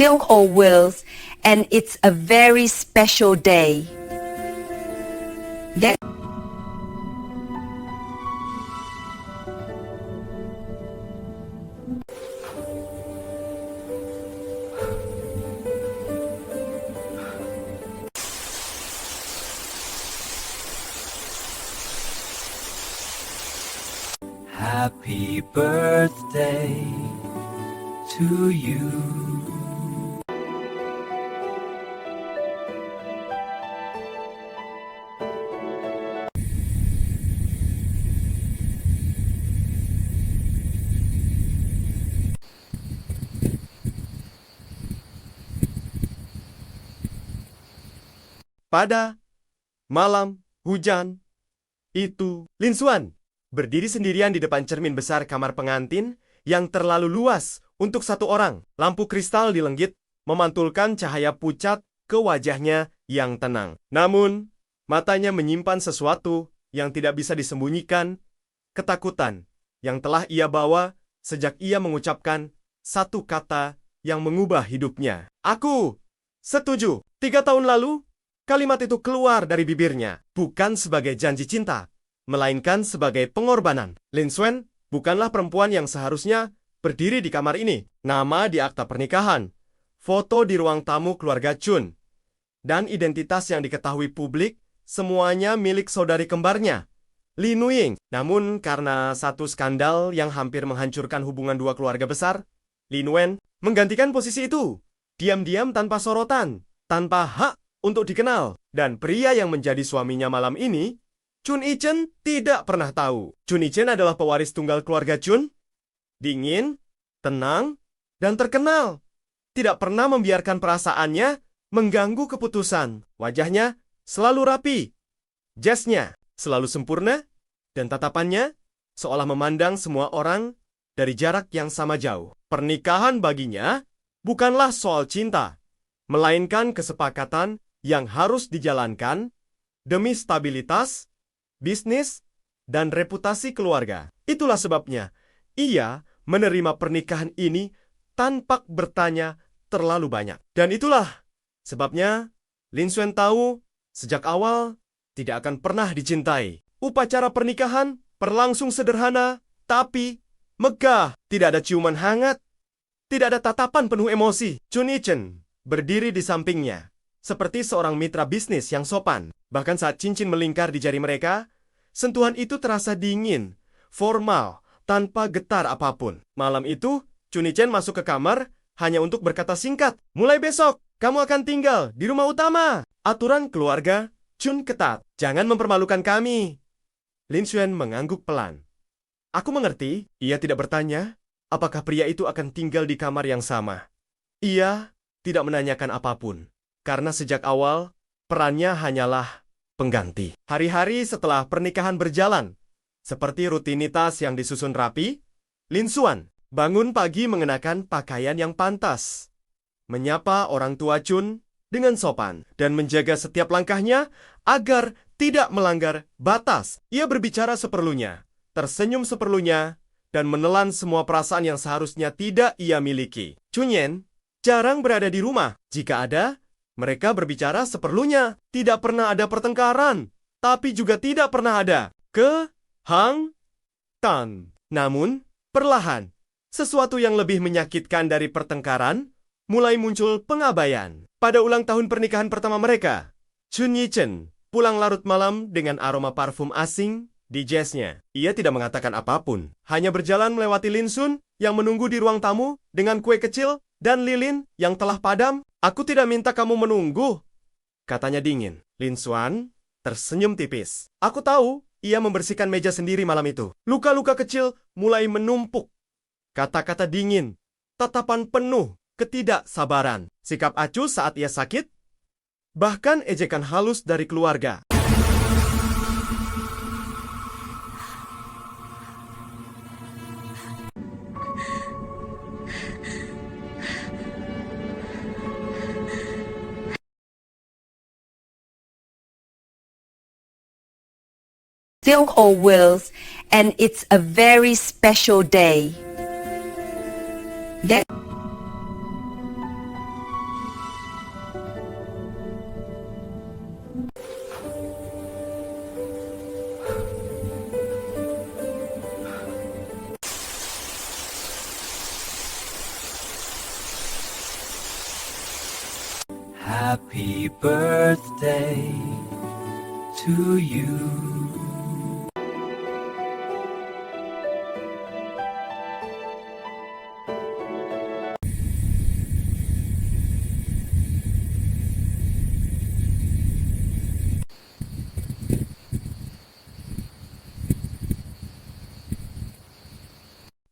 still whole wheels, and it's a very special day. That Happy birthday to you. Pada malam hujan itu, Lin Xuan berdiri sendirian di depan cermin besar kamar pengantin yang terlalu luas untuk satu orang. Lampu kristal di lenggit memantulkan cahaya pucat ke wajahnya yang tenang. Namun, matanya menyimpan sesuatu yang tidak bisa disembunyikan, ketakutan yang telah ia bawa sejak ia mengucapkan satu kata yang mengubah hidupnya. Aku setuju. 3 tahun lalu, kalimat itu keluar dari bibirnya, bukan sebagai janji cinta, melainkan sebagai pengorbanan. Lin Xuan bukanlah perempuan yang seharusnya berdiri di kamar ini. Nama di akta pernikahan, foto di ruang tamu keluarga Chun, dan identitas yang diketahui publik, semuanya milik saudari kembarnya, Li Nuying. Namun karena satu skandal yang hampir menghancurkan hubungan dua keluarga besar, Lin Wen menggantikan posisi itu, diam-diam tanpa sorotan, tanpa hak untuk dikenal. Dan pria yang menjadi suaminya malam ini, Chun Yi-chen, tidak pernah tahu. Chun Yi-chen adalah pewaris tunggal keluarga Chun. Dingin, tenang, dan terkenal. Tidak pernah membiarkan perasaannya mengganggu keputusan. Wajahnya selalu rapi. Jasnya selalu sempurna. Dan tatapannya seolah memandang semua orang dari jarak yang sama jauh. Pernikahan baginya bukanlah soal cinta, melainkan kesepakatan yang harus dijalankan demi stabilitas, bisnis, dan reputasi keluarga. Itulah sebabnya ia menerima pernikahan ini tanpa bertanya terlalu banyak. Dan itulah sebabnya Lin Xuan tahu sejak awal tidak akan pernah dicintai. Upacara pernikahan berlangsung sederhana, tapi megah. Tidak ada ciuman hangat, tidak ada tatapan penuh emosi. Chun Yi-chen berdiri di sampingnya, seperti seorang mitra bisnis yang sopan. Bahkan saat cincin melingkar di jari mereka, sentuhan itu terasa dingin, formal, tanpa getar apapun. Malam itu, Chun Yi-chen masuk ke kamar hanya untuk berkata singkat, "Mulai besok, kamu akan tinggal di rumah utama." Aturan keluarga Chun ketat. "Jangan mempermalukan kami." Lin Xuan mengangguk pelan. "Aku mengerti." Ia tidak bertanya apakah pria itu akan tinggal di kamar yang sama. Ia tidak menanyakan apapun, karena sejak awal perannya hanyalah pengganti. Hari-hari setelah pernikahan berjalan, seperti rutinitas yang disusun rapi, Lin Xuan bangun pagi mengenakan pakaian yang pantas, menyapa orang tua Chun dengan sopan, dan menjaga setiap langkahnya agar tidak melanggar batas. Ia berbicara seperlunya, tersenyum seperlunya, dan menelan semua perasaan yang seharusnya tidak ia miliki. Chun Yen jarang berada di rumah. Jika ada, mereka berbicara seperlunya. Tidak pernah ada pertengkaran, tapi juga tidak pernah ada kehangatan. Namun, perlahan, sesuatu yang lebih menyakitkan dari pertengkaran mulai muncul. Pengabaian. Pada ulang tahun pernikahan pertama mereka, Chun Yi-chen pulang larut malam dengan aroma parfum asing di jasnya. Ia tidak mengatakan apapun, hanya berjalan melewati Lin Xuan yang menunggu di ruang tamu dengan kue kecil dan lilin yang telah padam. "Aku tidak minta kamu menunggu," katanya dingin. Lin Xuan tersenyum tipis. "Aku tahu." Ia membersihkan meja sendiri malam itu. Luka-luka kecil mulai menumpuk. Kata-kata dingin, tatapan penuh ketidaksabaran, sikap acuh saat ia sakit, bahkan ejekan halus dari keluarga. still whole wheels, and it's a very special day. That Happy birthday to you.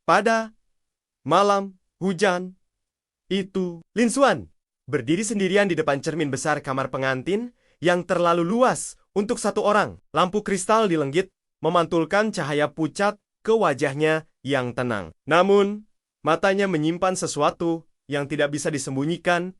Pada malam hujan itu, Lin Xuan berdiri sendirian di depan cermin besar kamar pengantin yang terlalu luas untuk satu orang. Lampu kristal di lenggit memantulkan cahaya pucat ke wajahnya yang tenang. Namun, matanya menyimpan sesuatu yang tidak bisa disembunyikan,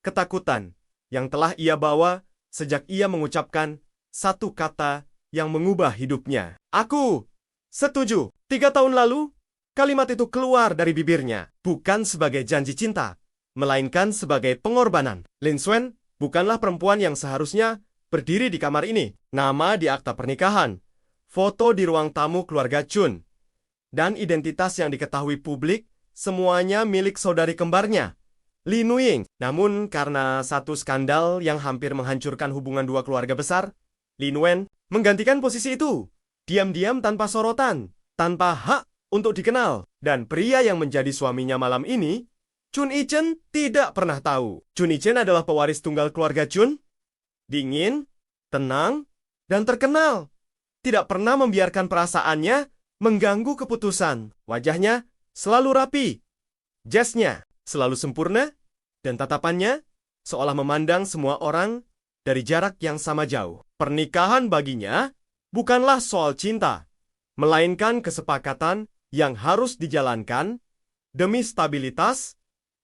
ketakutan yang telah ia bawa sejak ia mengucapkan satu kata yang mengubah hidupnya. Aku setuju. 3 tahun lalu, kalimat itu keluar dari bibirnya, bukan sebagai janji cinta, melainkan sebagai pengorbanan. Lin Xuan bukanlah perempuan yang seharusnya berdiri di kamar ini. Nama di akta pernikahan, foto di ruang tamu keluarga Chun, dan identitas yang diketahui publik, semuanya milik saudari kembarnya, Li Nuying. Namun karena satu skandal yang hampir menghancurkan hubungan dua keluarga besar, Lin Wen menggantikan posisi itu, diam-diam tanpa sorotan, tanpa hak untuk dikenal. Dan pria yang menjadi suaminya malam ini, Chun Yi-chen, tidak pernah tahu. Chun Yi-chen adalah pewaris tunggal keluarga Chun, dingin, tenang, dan terkenal. Tidak pernah membiarkan perasaannya mengganggu keputusan. Wajahnya selalu rapi, jasnya selalu sempurna, dan tatapannya seolah memandang semua orang dari jarak yang sama jauh. Pernikahan baginya bukanlah soal cinta, melainkan kesepakatan yang harus dijalankan demi stabilitas,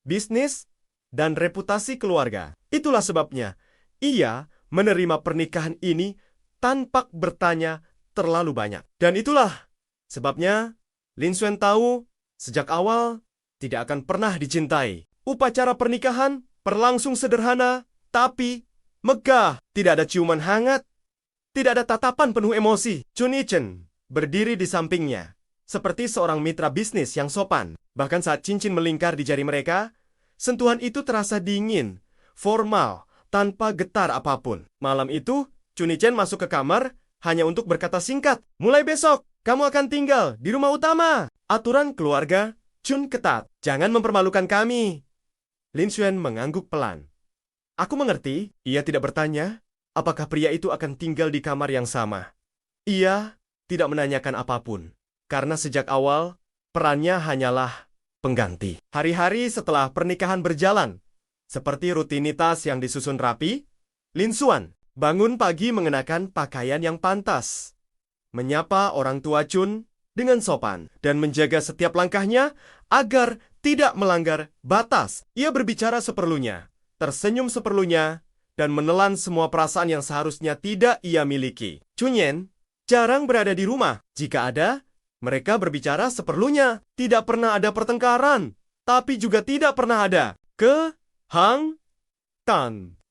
bisnis, dan reputasi keluarga. Itulah sebabnya ia menerima pernikahan ini tanpa bertanya terlalu banyak. Dan itulah sebabnya Lin Xuan tahu sejak awal tidak akan pernah dicintai. Upacara pernikahan berlangsung sederhana, tapi megah. Tidak ada ciuman hangat, tidak ada tatapan penuh emosi. Chun Yi-chen berdiri di sampingnya, seperti seorang mitra bisnis yang sopan. Bahkan saat cincin melingkar di jari mereka, sentuhan itu terasa dingin, formal, tanpa getar apapun. Malam itu, Chun Yi-chen masuk ke kamar hanya untuk berkata singkat, "Mulai besok, kamu akan tinggal di rumah utama." Aturan keluarga Chun ketat. "Jangan mempermalukan kami." Lin Xuan mengangguk pelan. "Aku mengerti." Ia tidak bertanya apakah pria itu akan tinggal di kamar yang sama. Ia tidak menanyakan apapun, karena sejak awal perannya hanyalah pengganti. Hari-hari setelah pernikahan berjalan, seperti rutinitas yang disusun rapi, Lin Xuan bangun pagi mengenakan pakaian yang pantas, menyapa orang tua Chun dengan sopan, dan menjaga setiap langkahnya agar tidak melanggar batas. Ia berbicara seperlunya, tersenyum seperlunya, dan menelan semua perasaan yang seharusnya tidak ia miliki. Chun Yen jarang berada di rumah. Jika ada, mereka berbicara seperlunya. Tidak pernah ada pertengkaran, tapi juga tidak pernah ada kehangatan.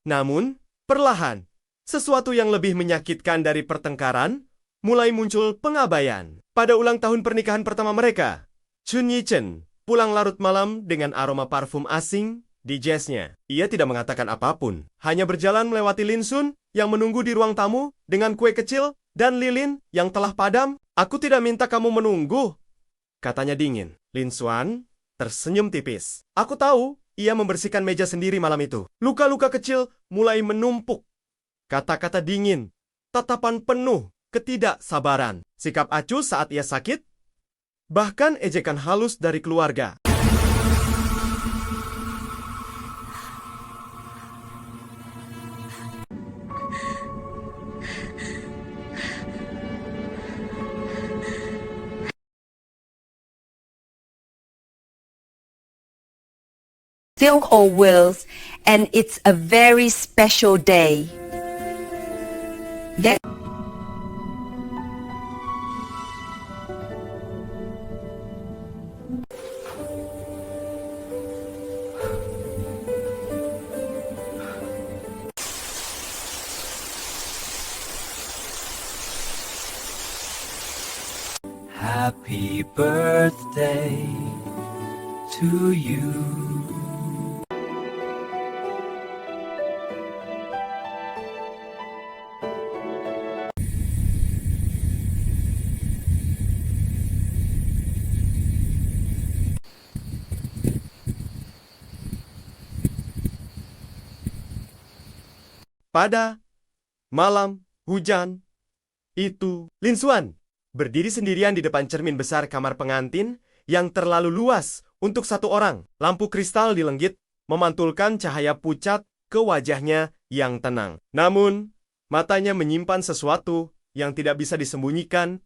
Namun, perlahan, sesuatu yang lebih menyakitkan dari pertengkaran mulai muncul. Pengabaian. Pada ulang tahun pernikahan pertama mereka, Chun Yi-chen pulang larut malam dengan aroma parfum asing di jasnya. Ia tidak mengatakan apapun, hanya berjalan melewati Lin Xuan yang menunggu di ruang tamu dengan kue kecil dan lilin yang telah padam. "Aku tidak minta kamu menunggu," katanya dingin. Lin Xuan tersenyum tipis. "Aku tahu." Ia membersihkan meja sendiri malam itu. Luka-luka kecil mulai menumpuk. Kata-kata dingin, tatapan penuh ketidaksabaran, sikap acuh saat ia sakit, bahkan ejekan halus dari keluarga. Silk or Wills, and it's a very special day. That Happy birthday to you. Pada malam hujan itu, Lin Xuan berdiri sendirian di depan cermin besar kamar pengantin yang terlalu luas untuk satu orang. Lampu kristal di lenggit memantulkan cahaya pucat ke wajahnya yang tenang. Namun, matanya menyimpan sesuatu yang tidak bisa disembunyikan,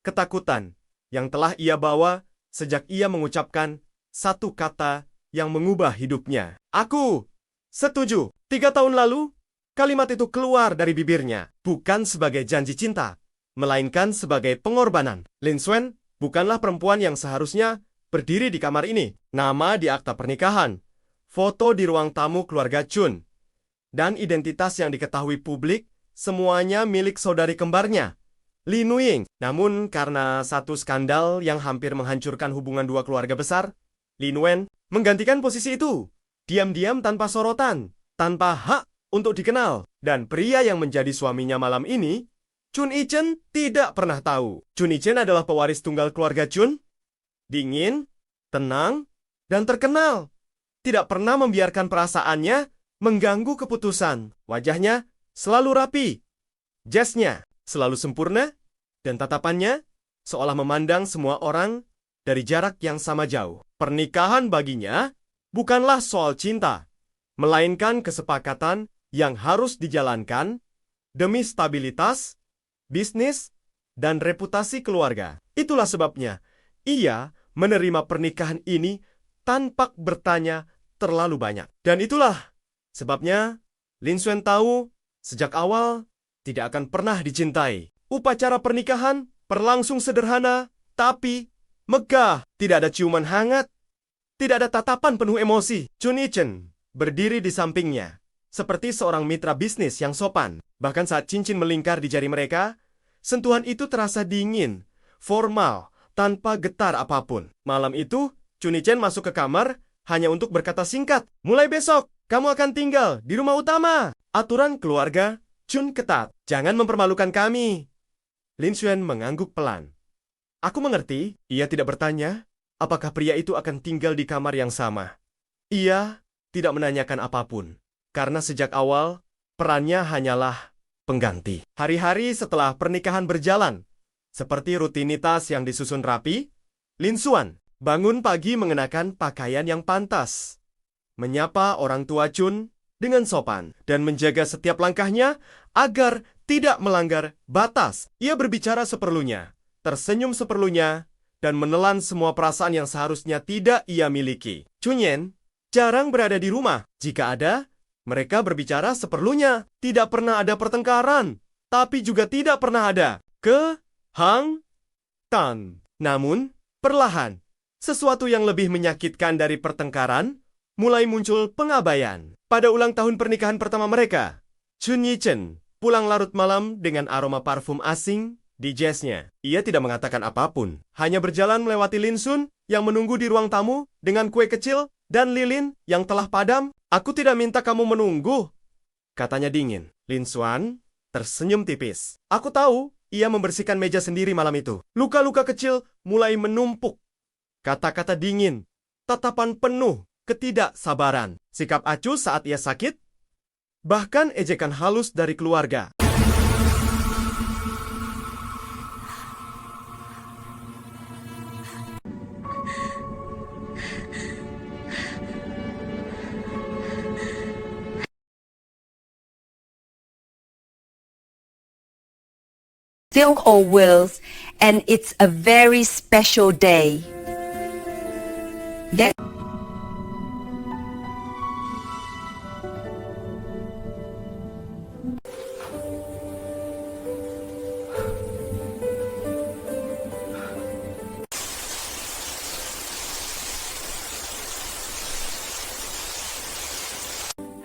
ketakutan yang telah ia bawa sejak ia mengucapkan satu kata yang mengubah hidupnya. Aku setuju. 3 tahun lalu, kalimat itu keluar dari bibirnya, bukan sebagai janji cinta, melainkan sebagai pengorbanan. Lin Xuan bukanlah perempuan yang seharusnya berdiri di kamar ini. Nama di akta pernikahan, foto di ruang tamu keluarga Chun, dan identitas yang diketahui publik, semuanya milik saudari kembarnya, Li Nuying. Namun karena satu skandal yang hampir menghancurkan hubungan dua keluarga besar, Li Nuen menggantikan posisi itu, diam-diam tanpa sorotan, tanpa hak untuk dikenal. Dan pria yang menjadi suaminya malam ini, Chun Yi-chen, tidak pernah tahu. Chun Yi-chen adalah pewaris tunggal keluarga Chun, dingin, tenang, dan terkenal. Tidak pernah membiarkan perasaannya mengganggu keputusan. Wajahnya selalu rapi, jasnya selalu sempurna, dan tatapannya seolah memandang semua orang dari jarak yang sama jauh. Pernikahan baginya bukanlah soal cinta, melainkan kesepakatan yang harus dijalankan demi stabilitas, bisnis, dan reputasi keluarga. Itulah sebabnya ia menerima pernikahan ini tanpa bertanya terlalu banyak. Dan itulah sebabnya Lin Xuan tahu sejak awal tidak akan pernah dicintai. Upacara pernikahan berlangsung sederhana, tapi megah. Tidak ada ciuman hangat, tidak ada tatapan penuh emosi. Chun Yi-chen berdiri di sampingnya, seperti seorang mitra bisnis yang sopan. Bahkan saat cincin melingkar di jari mereka, sentuhan itu terasa dingin, formal, tanpa getar apapun. Malam itu, Chun Yi-chen masuk ke kamar hanya untuk berkata singkat, "Mulai besok, kamu akan tinggal di rumah utama." Aturan keluarga Chun ketat. "Jangan mempermalukan kami." Lin Xuan mengangguk pelan. "Aku mengerti." Ia tidak bertanya apakah pria itu akan tinggal di kamar yang sama. Ia tidak menanyakan apapun, karena sejak awal perannya hanyalah pengganti. Hari-hari setelah pernikahan berjalan, seperti rutinitas yang disusun rapi, Lin Xuan bangun pagi mengenakan pakaian yang pantas, menyapa orang tua Chun dengan sopan, dan menjaga setiap langkahnya agar tidak melanggar batas. Ia berbicara seperlunya, tersenyum seperlunya, dan menelan semua perasaan yang seharusnya tidak ia miliki. Chun Yen jarang berada di rumah. Jika ada, mereka berbicara seperlunya. Tidak pernah ada pertengkaran, tapi juga tidak pernah ada kehangatan. Namun, perlahan, sesuatu yang lebih menyakitkan dari pertengkaran mulai muncul pengabaian. Pada ulang tahun pernikahan pertama mereka, Chun Yi-chen pulang larut malam dengan aroma parfum asing di jasnya. Ia tidak mengatakan apapun, hanya berjalan melewati Lin Xuan yang menunggu di ruang tamu dengan kue kecil dan lilin yang telah padam. "Aku tidak minta kamu menunggu," katanya dingin. Lin Xuan tersenyum tipis. "Aku tahu." Ia membersihkan meja sendiri malam itu. Luka-luka kecil mulai menumpuk. Kata-kata dingin, tatapan penuh ketidaksabaran, sikap acuh saat ia sakit, bahkan ejekan halus dari keluarga. Silk or Wills, and it's a very special day. That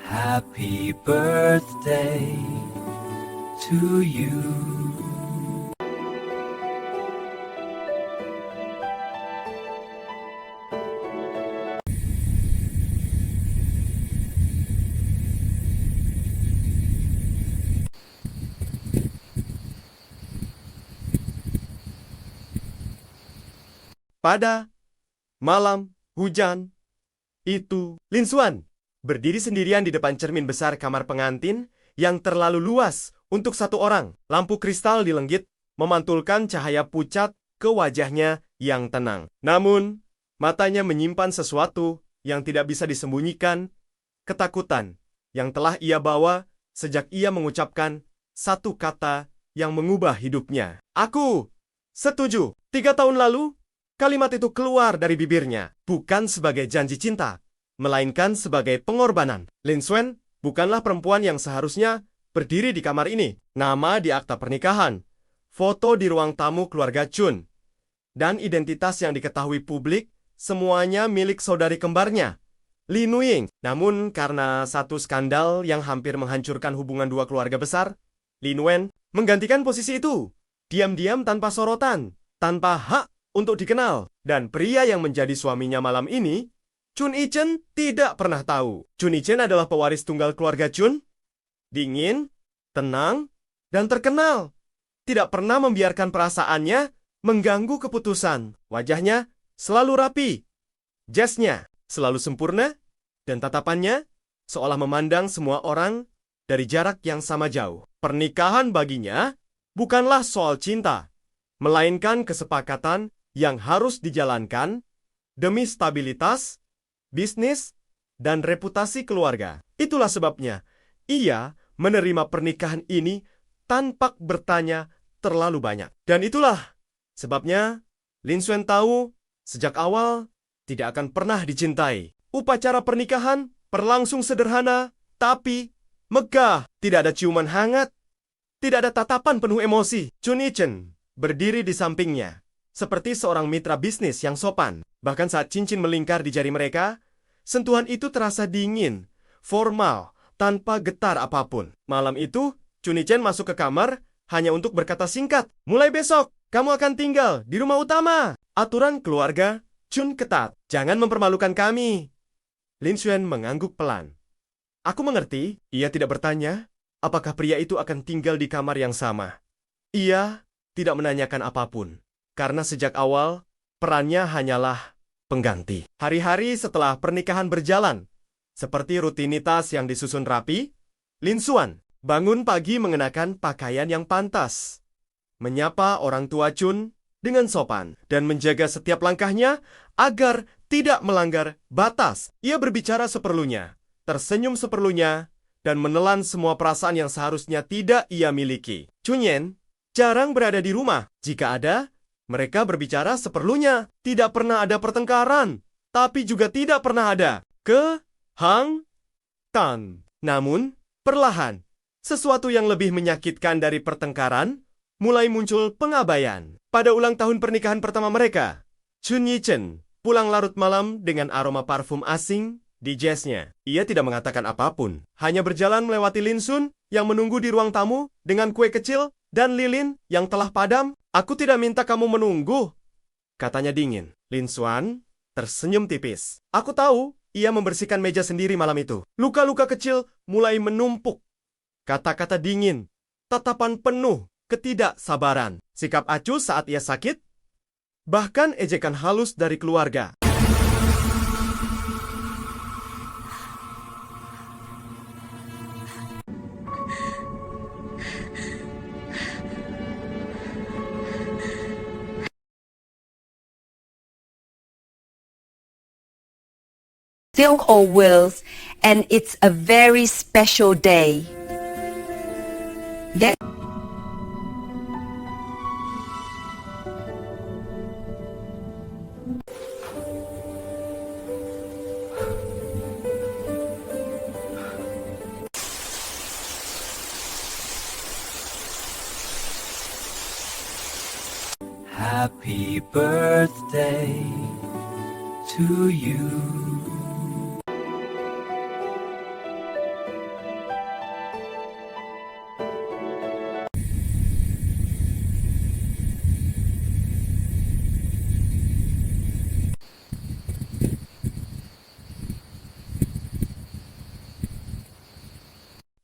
Happy birthday to you. Pada malam hujan itu, Lin Xuan berdiri sendirian di depan cermin besar kamar pengantin yang terlalu luas untuk satu orang. Lampu kristal di lenggit memantulkan cahaya pucat ke wajahnya yang tenang. Namun, matanya menyimpan sesuatu yang tidak bisa disembunyikan, ketakutan yang telah ia bawa sejak ia mengucapkan satu kata yang mengubah hidupnya. Aku setuju. 3 tahun lalu, kalimat itu keluar dari bibirnya, bukan sebagai janji cinta, melainkan sebagai pengorbanan. Lin Xuan bukanlah perempuan yang seharusnya berdiri di kamar ini. Nama di akta pernikahan, foto di ruang tamu keluarga Chun, dan identitas yang diketahui publik, semuanya milik saudari kembarnya, Li Nuying. Namun karena satu skandal yang hampir menghancurkan hubungan dua keluarga besar, Lin Wen menggantikan posisi itu, diam-diam tanpa sorotan, tanpa hak untuk dikenal. Dan pria yang menjadi suaminya malam ini, Chun Yi-chen, tidak pernah tahu. Chun Yi-chen adalah pewaris tunggal keluarga Chun, dingin, tenang, dan terkenal. Tidak pernah membiarkan perasaannya mengganggu keputusan. Wajahnya selalu rapi, jasnya selalu sempurna, dan tatapannya seolah memandang semua orang dari jarak yang sama jauh. Pernikahan baginya bukanlah soal cinta, melainkan kesepakatan yang harus dijalankan demi stabilitas, bisnis, dan reputasi keluarga. Itulah sebabnya ia menerima pernikahan ini tanpa bertanya terlalu banyak. Dan itulah sebabnya Lin Xuan tahu sejak awal tidak akan pernah dicintai. Upacara pernikahan berlangsung sederhana, tapi megah. Tidak ada ciuman hangat, tidak ada tatapan penuh emosi. Chun Yi-chen berdiri di sampingnya, seperti seorang mitra bisnis yang sopan. Bahkan saat cincin melingkar di jari mereka, sentuhan itu terasa dingin, formal, tanpa getar apapun. Malam itu, Chun Yi-chen masuk ke kamar hanya untuk berkata singkat, "Mulai besok, kamu akan tinggal di rumah utama." Aturan keluarga Chun ketat. "Jangan mempermalukan kami." Lin Xuan mengangguk pelan. "Aku mengerti." Ia tidak bertanya apakah pria itu akan tinggal di kamar yang sama. Ia tidak menanyakan apapun, karena sejak awal perannya hanyalah pengganti. Hari-hari setelah pernikahan berjalan, seperti rutinitas yang disusun rapi, Lin Xuan bangun pagi mengenakan pakaian yang pantas, menyapa orang tua Chun dengan sopan, dan menjaga setiap langkahnya agar tidak melanggar batas. Ia berbicara seperlunya, tersenyum seperlunya, dan menelan semua perasaan yang seharusnya tidak ia miliki. Chun Yen jarang berada di rumah. Jika ada, mereka berbicara seperlunya. Tidak pernah ada pertengkaran, tapi juga tidak pernah ada kehangatan. Namun, perlahan, sesuatu yang lebih menyakitkan dari pertengkaran mulai muncul. Pengabaian. Pada ulang tahun pernikahan pertama mereka, Chun Yi-chen pulang larut malam dengan aroma parfum asing di jasnya. Ia tidak mengatakan apapun, hanya berjalan melewati Lin Xuan yang menunggu di ruang tamu dengan kue kecil dan lilin yang telah padam. "Aku tidak minta kamu menunggu," katanya dingin. Lin Xuan tersenyum tipis. "Aku tahu." Ia membersihkan meja sendiri malam itu. Luka-luka kecil mulai menumpuk. Kata-kata dingin, tatapan penuh ketidaksabaran, sikap acuh saat ia sakit, bahkan ejekan halus dari keluarga. Silk or Wills, and it's a very special day. Get Happy birthday to you.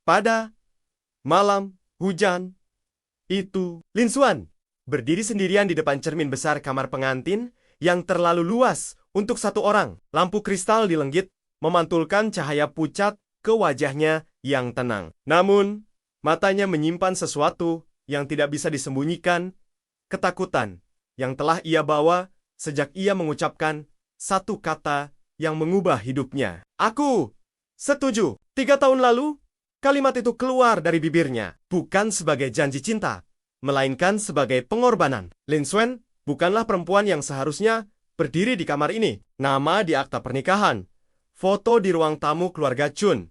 Pada malam hujan itu, Lin Xuan berdiri sendirian di depan cermin besar kamar pengantin yang terlalu luas untuk satu orang. Lampu kristal di lenggit memantulkan cahaya pucat ke wajahnya yang tenang. Namun, matanya menyimpan sesuatu yang tidak bisa disembunyikan, ketakutan yang telah ia bawa sejak ia mengucapkan satu kata yang mengubah hidupnya. Aku setuju. 3 tahun lalu, kalimat itu keluar dari bibirnya, bukan sebagai janji cinta, melainkan sebagai pengorbanan. Lin Xuan bukanlah perempuan yang seharusnya berdiri di kamar ini. Nama di akta pernikahan, foto di ruang tamu keluarga Chun,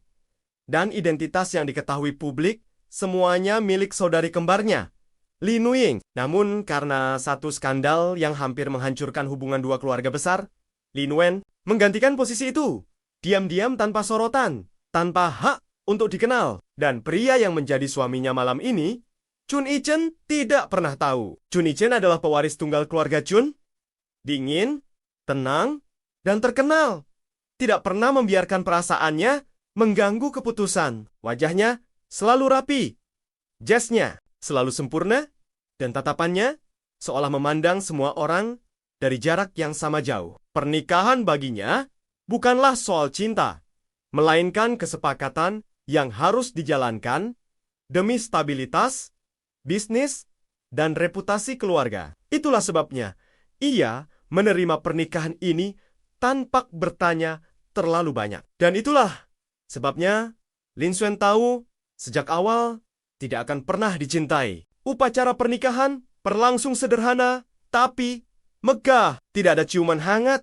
dan identitas yang diketahui publik, semuanya milik saudari kembarnya, Li Nuying. Namun karena satu skandal yang hampir menghancurkan hubungan dua keluarga besar, Lin Wen menggantikan posisi itu, diam-diam tanpa sorotan, tanpa hak untuk dikenal. Dan pria yang menjadi suaminya malam ini, Chun Yi-chen, tidak pernah tahu. Chun Yi-chen adalah pewaris tunggal keluarga Chun. Dingin, tenang, dan terkenal. Tidak pernah membiarkan perasaannya mengganggu keputusan. Wajahnya selalu rapi. Jasnya selalu sempurna. Dan tatapannya seolah memandang semua orang dari jarak yang sama jauh. Pernikahan baginya bukanlah soal cinta, melainkan kesepakatan yang harus dijalankan demi stabilitas, bisnis, dan reputasi keluarga. Itulah sebabnya ia menerima pernikahan ini tanpa bertanya terlalu banyak. Dan itulah sebabnya Lin Xuan tahu sejak awal tidak akan pernah dicintai. Upacara pernikahan berlangsung sederhana, tapi megah. Tidak ada ciuman hangat,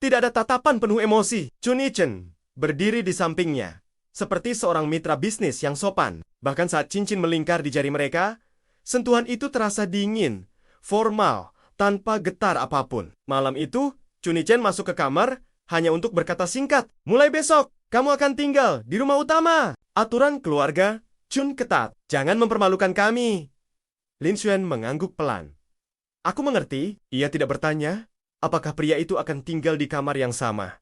tidak ada tatapan penuh emosi. Chun Yi-chen berdiri di sampingnya, seperti seorang mitra bisnis yang sopan. Bahkan saat cincin melingkar di jari mereka, sentuhan itu terasa dingin, formal, tanpa getar apapun. Malam itu, Chun Yi-chen masuk ke kamar hanya untuk berkata singkat, "Mulai besok, kamu akan tinggal di rumah utama." Aturan keluarga Chun ketat. "Jangan mempermalukan kami." Lin Xuan mengangguk pelan. "Aku mengerti." Ia tidak bertanya apakah pria itu akan tinggal di kamar yang sama.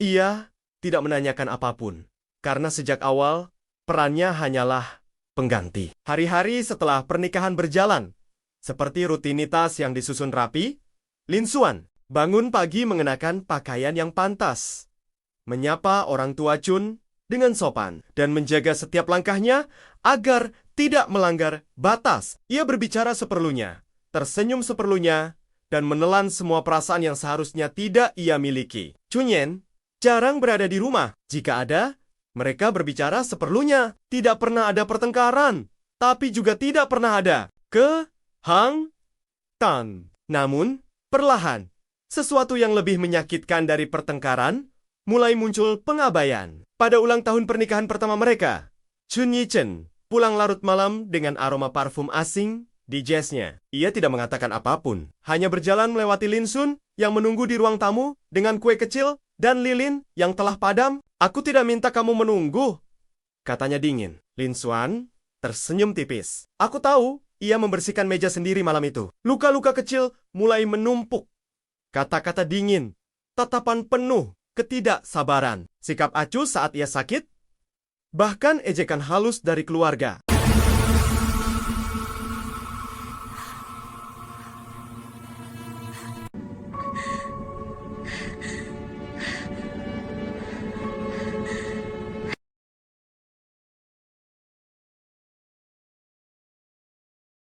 Ia tidak menanyakan apapun, karena sejak awal perannya hanyalah pengganti. Hari-hari setelah pernikahan berjalan, seperti rutinitas yang disusun rapi, Lin Xuan bangun pagi mengenakan pakaian yang pantas, menyapa orang tua Chun dengan sopan, dan menjaga setiap langkahnya agar tidak melanggar batas. Ia berbicara seperlunya, tersenyum seperlunya, dan menelan semua perasaan yang seharusnya tidak ia miliki. Chun Yen jarang berada di rumah. Jika ada, mereka berbicara seperlunya. Tidak pernah ada pertengkaran, tapi juga tidak pernah ada kehangatan. Namun, perlahan, sesuatu yang lebih menyakitkan dari pertengkaran mulai muncul. Pengabaian. Pada ulang tahun pernikahan pertama mereka, Chun Yi-chen pulang larut malam dengan aroma parfum asing di jasnya. Ia tidak mengatakan apapun, hanya berjalan melewati Lin Xuan yang menunggu di ruang tamu dengan kue kecil dan lilin yang telah padam. "Aku tidak minta kamu menunggu," katanya dingin. Lin Xuan tersenyum tipis. "Aku tahu." Ia membersihkan meja sendiri malam itu. Luka-luka kecil mulai menumpuk. Kata-kata dingin, tatapan penuh ketidaksabaran, sikap acuh saat ia sakit, bahkan ejekan halus dari keluarga.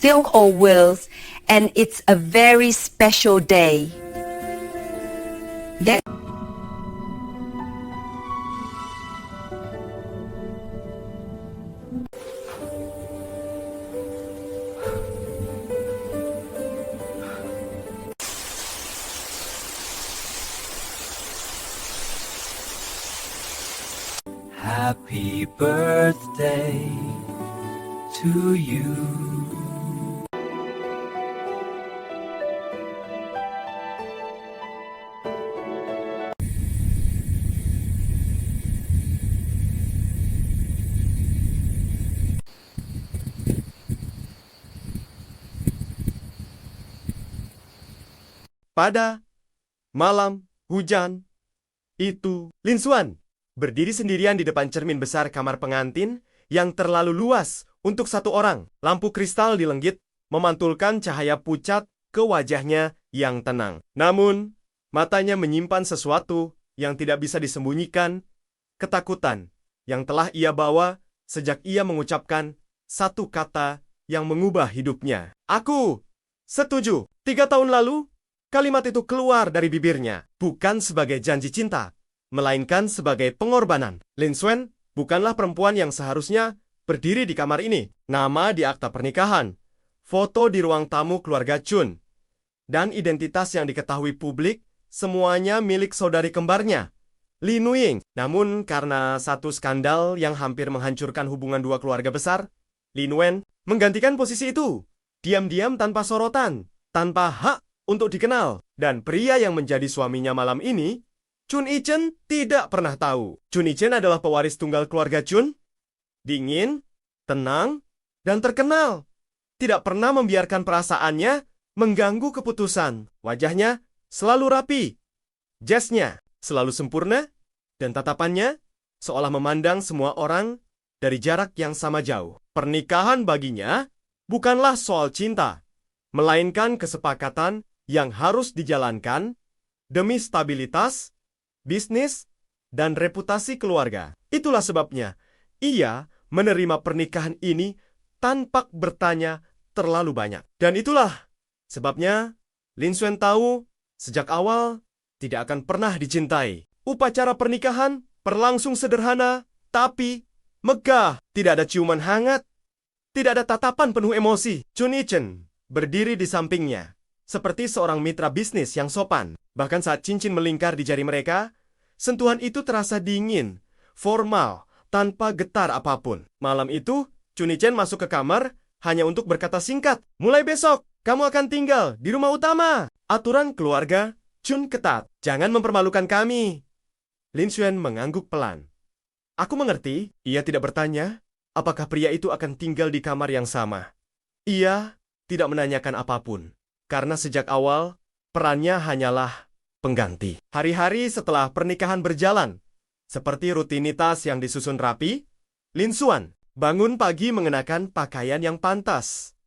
Silk or Wills, and it's a very special day. That Happy birthday to you. Pada malam hujan itu, Lin Xuan berdiri sendirian di depan cermin besar kamar pengantin yang terlalu luas untuk satu orang. Lampu kristal di lenggit memantulkan cahaya pucat ke wajahnya yang tenang. Namun, matanya menyimpan sesuatu yang tidak bisa disembunyikan, ketakutan yang telah ia bawa sejak ia mengucapkan satu kata yang mengubah hidupnya. Aku setuju. 3 tahun lalu, kalimat itu keluar dari bibirnya, bukan sebagai janji cinta, melainkan sebagai pengorbanan. Lin Xuan bukanlah perempuan yang seharusnya berdiri di kamar ini. Nama di akta pernikahan, foto di ruang tamu keluarga Chun, dan identitas yang diketahui publik, semuanya milik saudari kembarnya, Li Nuying. Namun karena satu skandal yang hampir menghancurkan hubungan dua keluarga besar, Li Nuen menggantikan posisi itu, diam-diam tanpa sorotan, tanpa hak untuk dikenal. Dan pria yang menjadi suaminya malam ini, Chun Yi-chen, tidak pernah tahu. Chun Yi-chen adalah pewaris tunggal keluarga Chun, dingin, tenang, dan terkenal. Tidak pernah membiarkan perasaannya mengganggu keputusan. Wajahnya selalu rapi, jasnya selalu sempurna, dan tatapannya seolah memandang semua orang dari jarak yang sama jauh. Pernikahan baginya bukanlah soal cinta, melainkan kesepakatan yang harus dijalankan demi stabilitas, bisnis, dan reputasi keluarga. Itulah sebabnya ia menerima pernikahan ini tanpa bertanya terlalu banyak. Dan itulah sebabnya Lin Xuan tahu sejak awal tidak akan pernah dicintai. Upacara pernikahan berlangsung sederhana, tapi megah. Tidak ada ciuman hangat, tidak ada tatapan penuh emosi. Chun Yi-chen berdiri di sampingnya, seperti seorang mitra bisnis yang sopan. Bahkan saat cincin melingkar di jari mereka, sentuhan itu terasa dingin, formal, tanpa getar apapun. Malam itu, Chun Yi-chen masuk ke kamar hanya untuk berkata singkat, "Mulai besok, kamu akan tinggal di rumah utama." Aturan keluarga Chun ketat. "Jangan mempermalukan kami." Lin Xuan mengangguk pelan. "Aku mengerti." Ia tidak bertanya apakah pria itu akan tinggal di kamar yang sama. Ia tidak menanyakan apapun, karena sejak awal perannya hanyalah pengganti. Hari-hari setelah pernikahan berjalan, seperti rutinitas yang disusun rapi, Lin Xuan bangun pagi mengenakan pakaian yang pantas,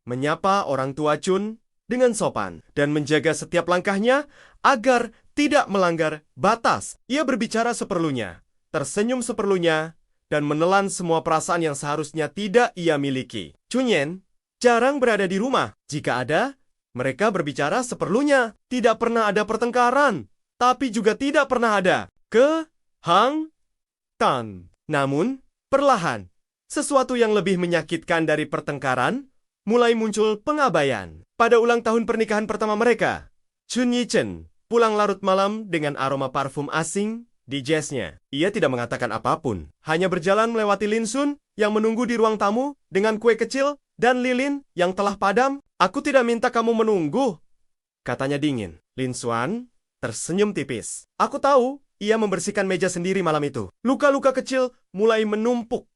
menyapa orang tua Chun dengan sopan, dan menjaga setiap langkahnya agar tidak melanggar batas. Ia berbicara seperlunya, tersenyum seperlunya, dan menelan semua perasaan yang seharusnya tidak ia miliki. Chun Yen jarang berada di rumah. Jika ada, mereka berbicara seperlunya. Tidak pernah ada pertengkaran, tapi juga tidak pernah ada kehangatan. Namun, perlahan, sesuatu yang lebih menyakitkan dari pertengkaran mulai muncul. Pengabaian. Pada ulang tahun pernikahan pertama mereka, Chun Yi-chen pulang larut malam dengan aroma parfum asing di jasnya. Ia tidak mengatakan apapun, hanya berjalan melewati Lin Xuan yang menunggu di ruang tamu dengan kue kecil dan lilin yang telah padam. "Aku tidak minta kamu menunggu," katanya dingin. Lin Xuan tersenyum tipis. "Aku tahu." Ia membersihkan meja sendiri malam itu. Luka-luka kecil mulai menumpuk.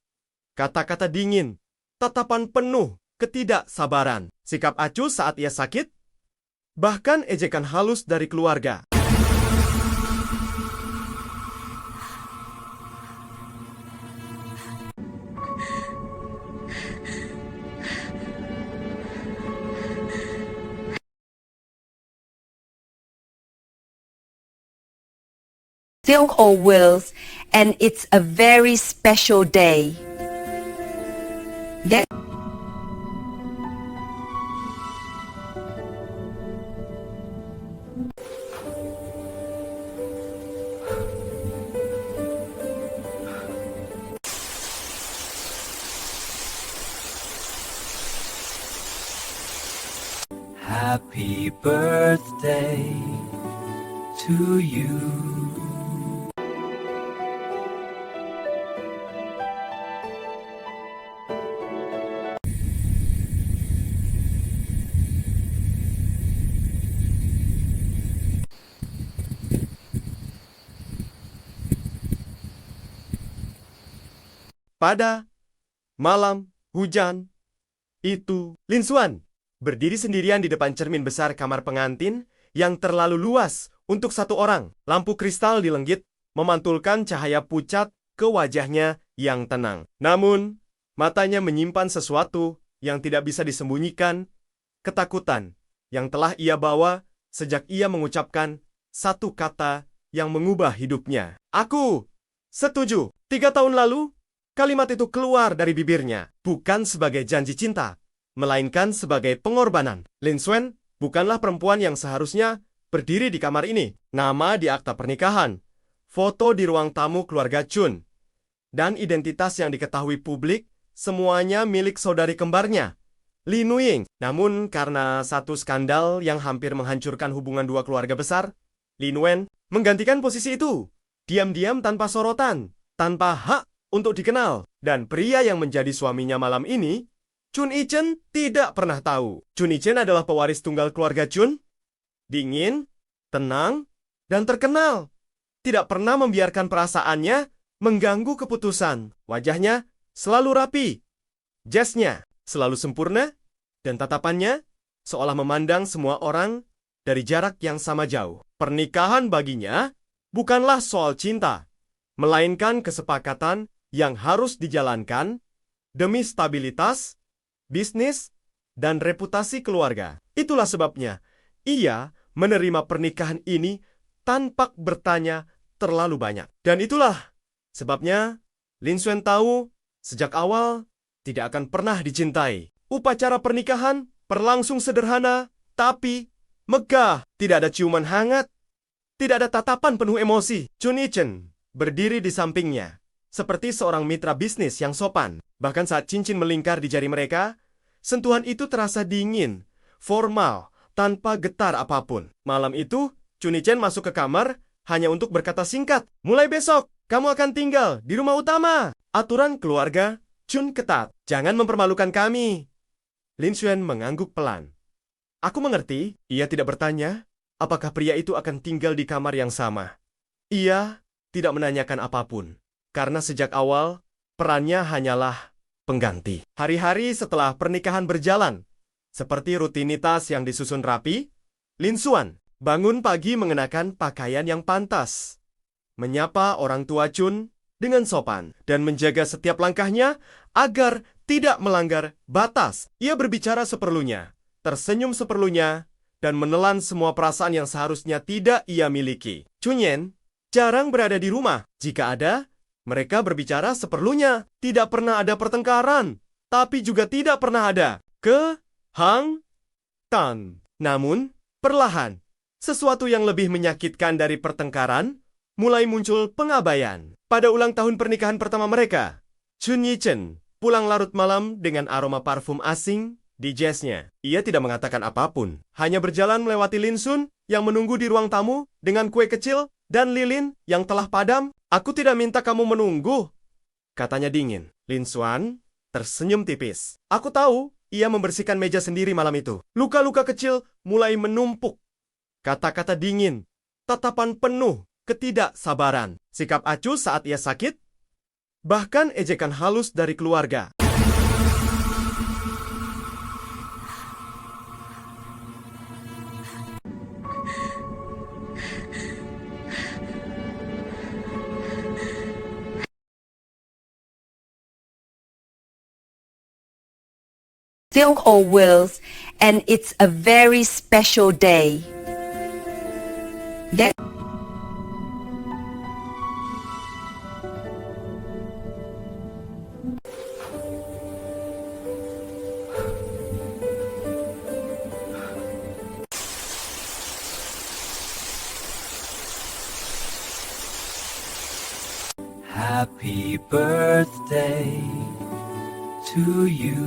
Kata-kata dingin, tatapan penuh ketidaksabaran, sikap acuh saat ia sakit, bahkan ejekan halus dari keluarga. Silk or Wills, and it's a very special day. That Happy birthday to you. Pada malam hujan itu, Lin Xuan berdiri sendirian di depan cermin besar kamar pengantin yang terlalu luas untuk satu orang. Lampu kristal di lenggit memantulkan cahaya pucat ke wajahnya yang tenang. Namun, matanya menyimpan sesuatu yang tidak bisa disembunyikan, ketakutan yang telah ia bawa sejak ia mengucapkan satu kata yang mengubah hidupnya. "Aku setuju." 3 tahun lalu, kalimat itu keluar dari bibirnya bukan sebagai janji cinta, melainkan sebagai pengorbanan. Lin Xuan bukanlah perempuan yang seharusnya berdiri di kamar ini. Nama di akta pernikahan, foto di ruang tamu keluarga Chun, dan identitas yang diketahui publik semuanya milik saudari kembarnya, Li Nuying. Namun karena satu skandal yang hampir menghancurkan hubungan dua keluarga besar, Li Nguyen menggantikan posisi itu, diam-diam tanpa sorotan, tanpa hak untuk dikenal. Dan pria yang menjadi suaminya malam ini, Chun Yi-chen, tidak pernah tahu. Chun Yi-chen adalah pewaris tunggal keluarga Chun, dingin, tenang, dan terkenal. Tidak pernah membiarkan perasaannya mengganggu keputusan. Wajahnya selalu rapi, jasnya selalu sempurna, dan tatapannya seolah memandang semua orang dari jarak yang sama jauh. Pernikahan baginya bukanlah soal cinta, melainkan kesepakatan yang harus dijalankan demi stabilitas, bisnis, dan reputasi keluarga. Itulah sebabnya ia menerima pernikahan ini tanpa bertanya terlalu banyak. Dan itulah sebabnya Lin Xuan tahu sejak awal tidak akan pernah dicintai. Upacara pernikahan berlangsung sederhana, tapi megah. Tidak ada ciuman hangat, tidak ada tatapan penuh emosi. Chun Yi-chen berdiri di sampingnya, seperti seorang mitra bisnis yang sopan. Bahkan saat cincin melingkar di jari mereka, sentuhan itu terasa dingin, formal, tanpa getar apapun. Malam itu, Chun Yi-chen masuk ke kamar hanya untuk berkata singkat, "Mulai besok, kamu akan tinggal di rumah utama." Aturan keluarga Chun ketat. "Jangan mempermalukan kami." Lin Xuan mengangguk pelan. "Aku mengerti." Ia tidak bertanya apakah pria itu akan tinggal di kamar yang sama. Ia tidak menanyakan apapun, karena sejak awal perannya hanyalah pengganti. Hari-hari setelah pernikahan berjalan, seperti rutinitas yang disusun rapi, Lin Xuan bangun pagi mengenakan pakaian yang pantas, menyapa orang tua Chun dengan sopan, dan menjaga setiap langkahnya agar tidak melanggar batas. Ia berbicara seperlunya, tersenyum seperlunya, dan menelan semua perasaan yang seharusnya tidak ia miliki. Chun Yen jarang berada di rumah. Jika ada, mereka berbicara seperlunya. Tidak pernah ada pertengkaran, tapi juga tidak pernah ada kehangatan. Namun, perlahan, sesuatu yang lebih menyakitkan dari pertengkaran mulai muncul. Pengabaian. Pada ulang tahun pernikahan pertama mereka, Chun Yi-chen pulang larut malam dengan aroma parfum asing di jasnya. Ia tidak mengatakan apapun, hanya berjalan melewati Lin Xuan yang menunggu di ruang tamu dengan kue kecil dan lilin yang telah padam. "Aku tidak minta kamu menunggu," katanya dingin. Lin Xuan tersenyum tipis. "Aku tahu." Ia membersihkan meja sendiri malam itu. Luka-luka kecil mulai menumpuk. Kata-kata dingin, tatapan penuh ketidaksabaran, sikap acuh saat ia sakit, bahkan ejekan halus dari keluarga. Silk or Wills, and it's a very special day. That Happy birthday to you.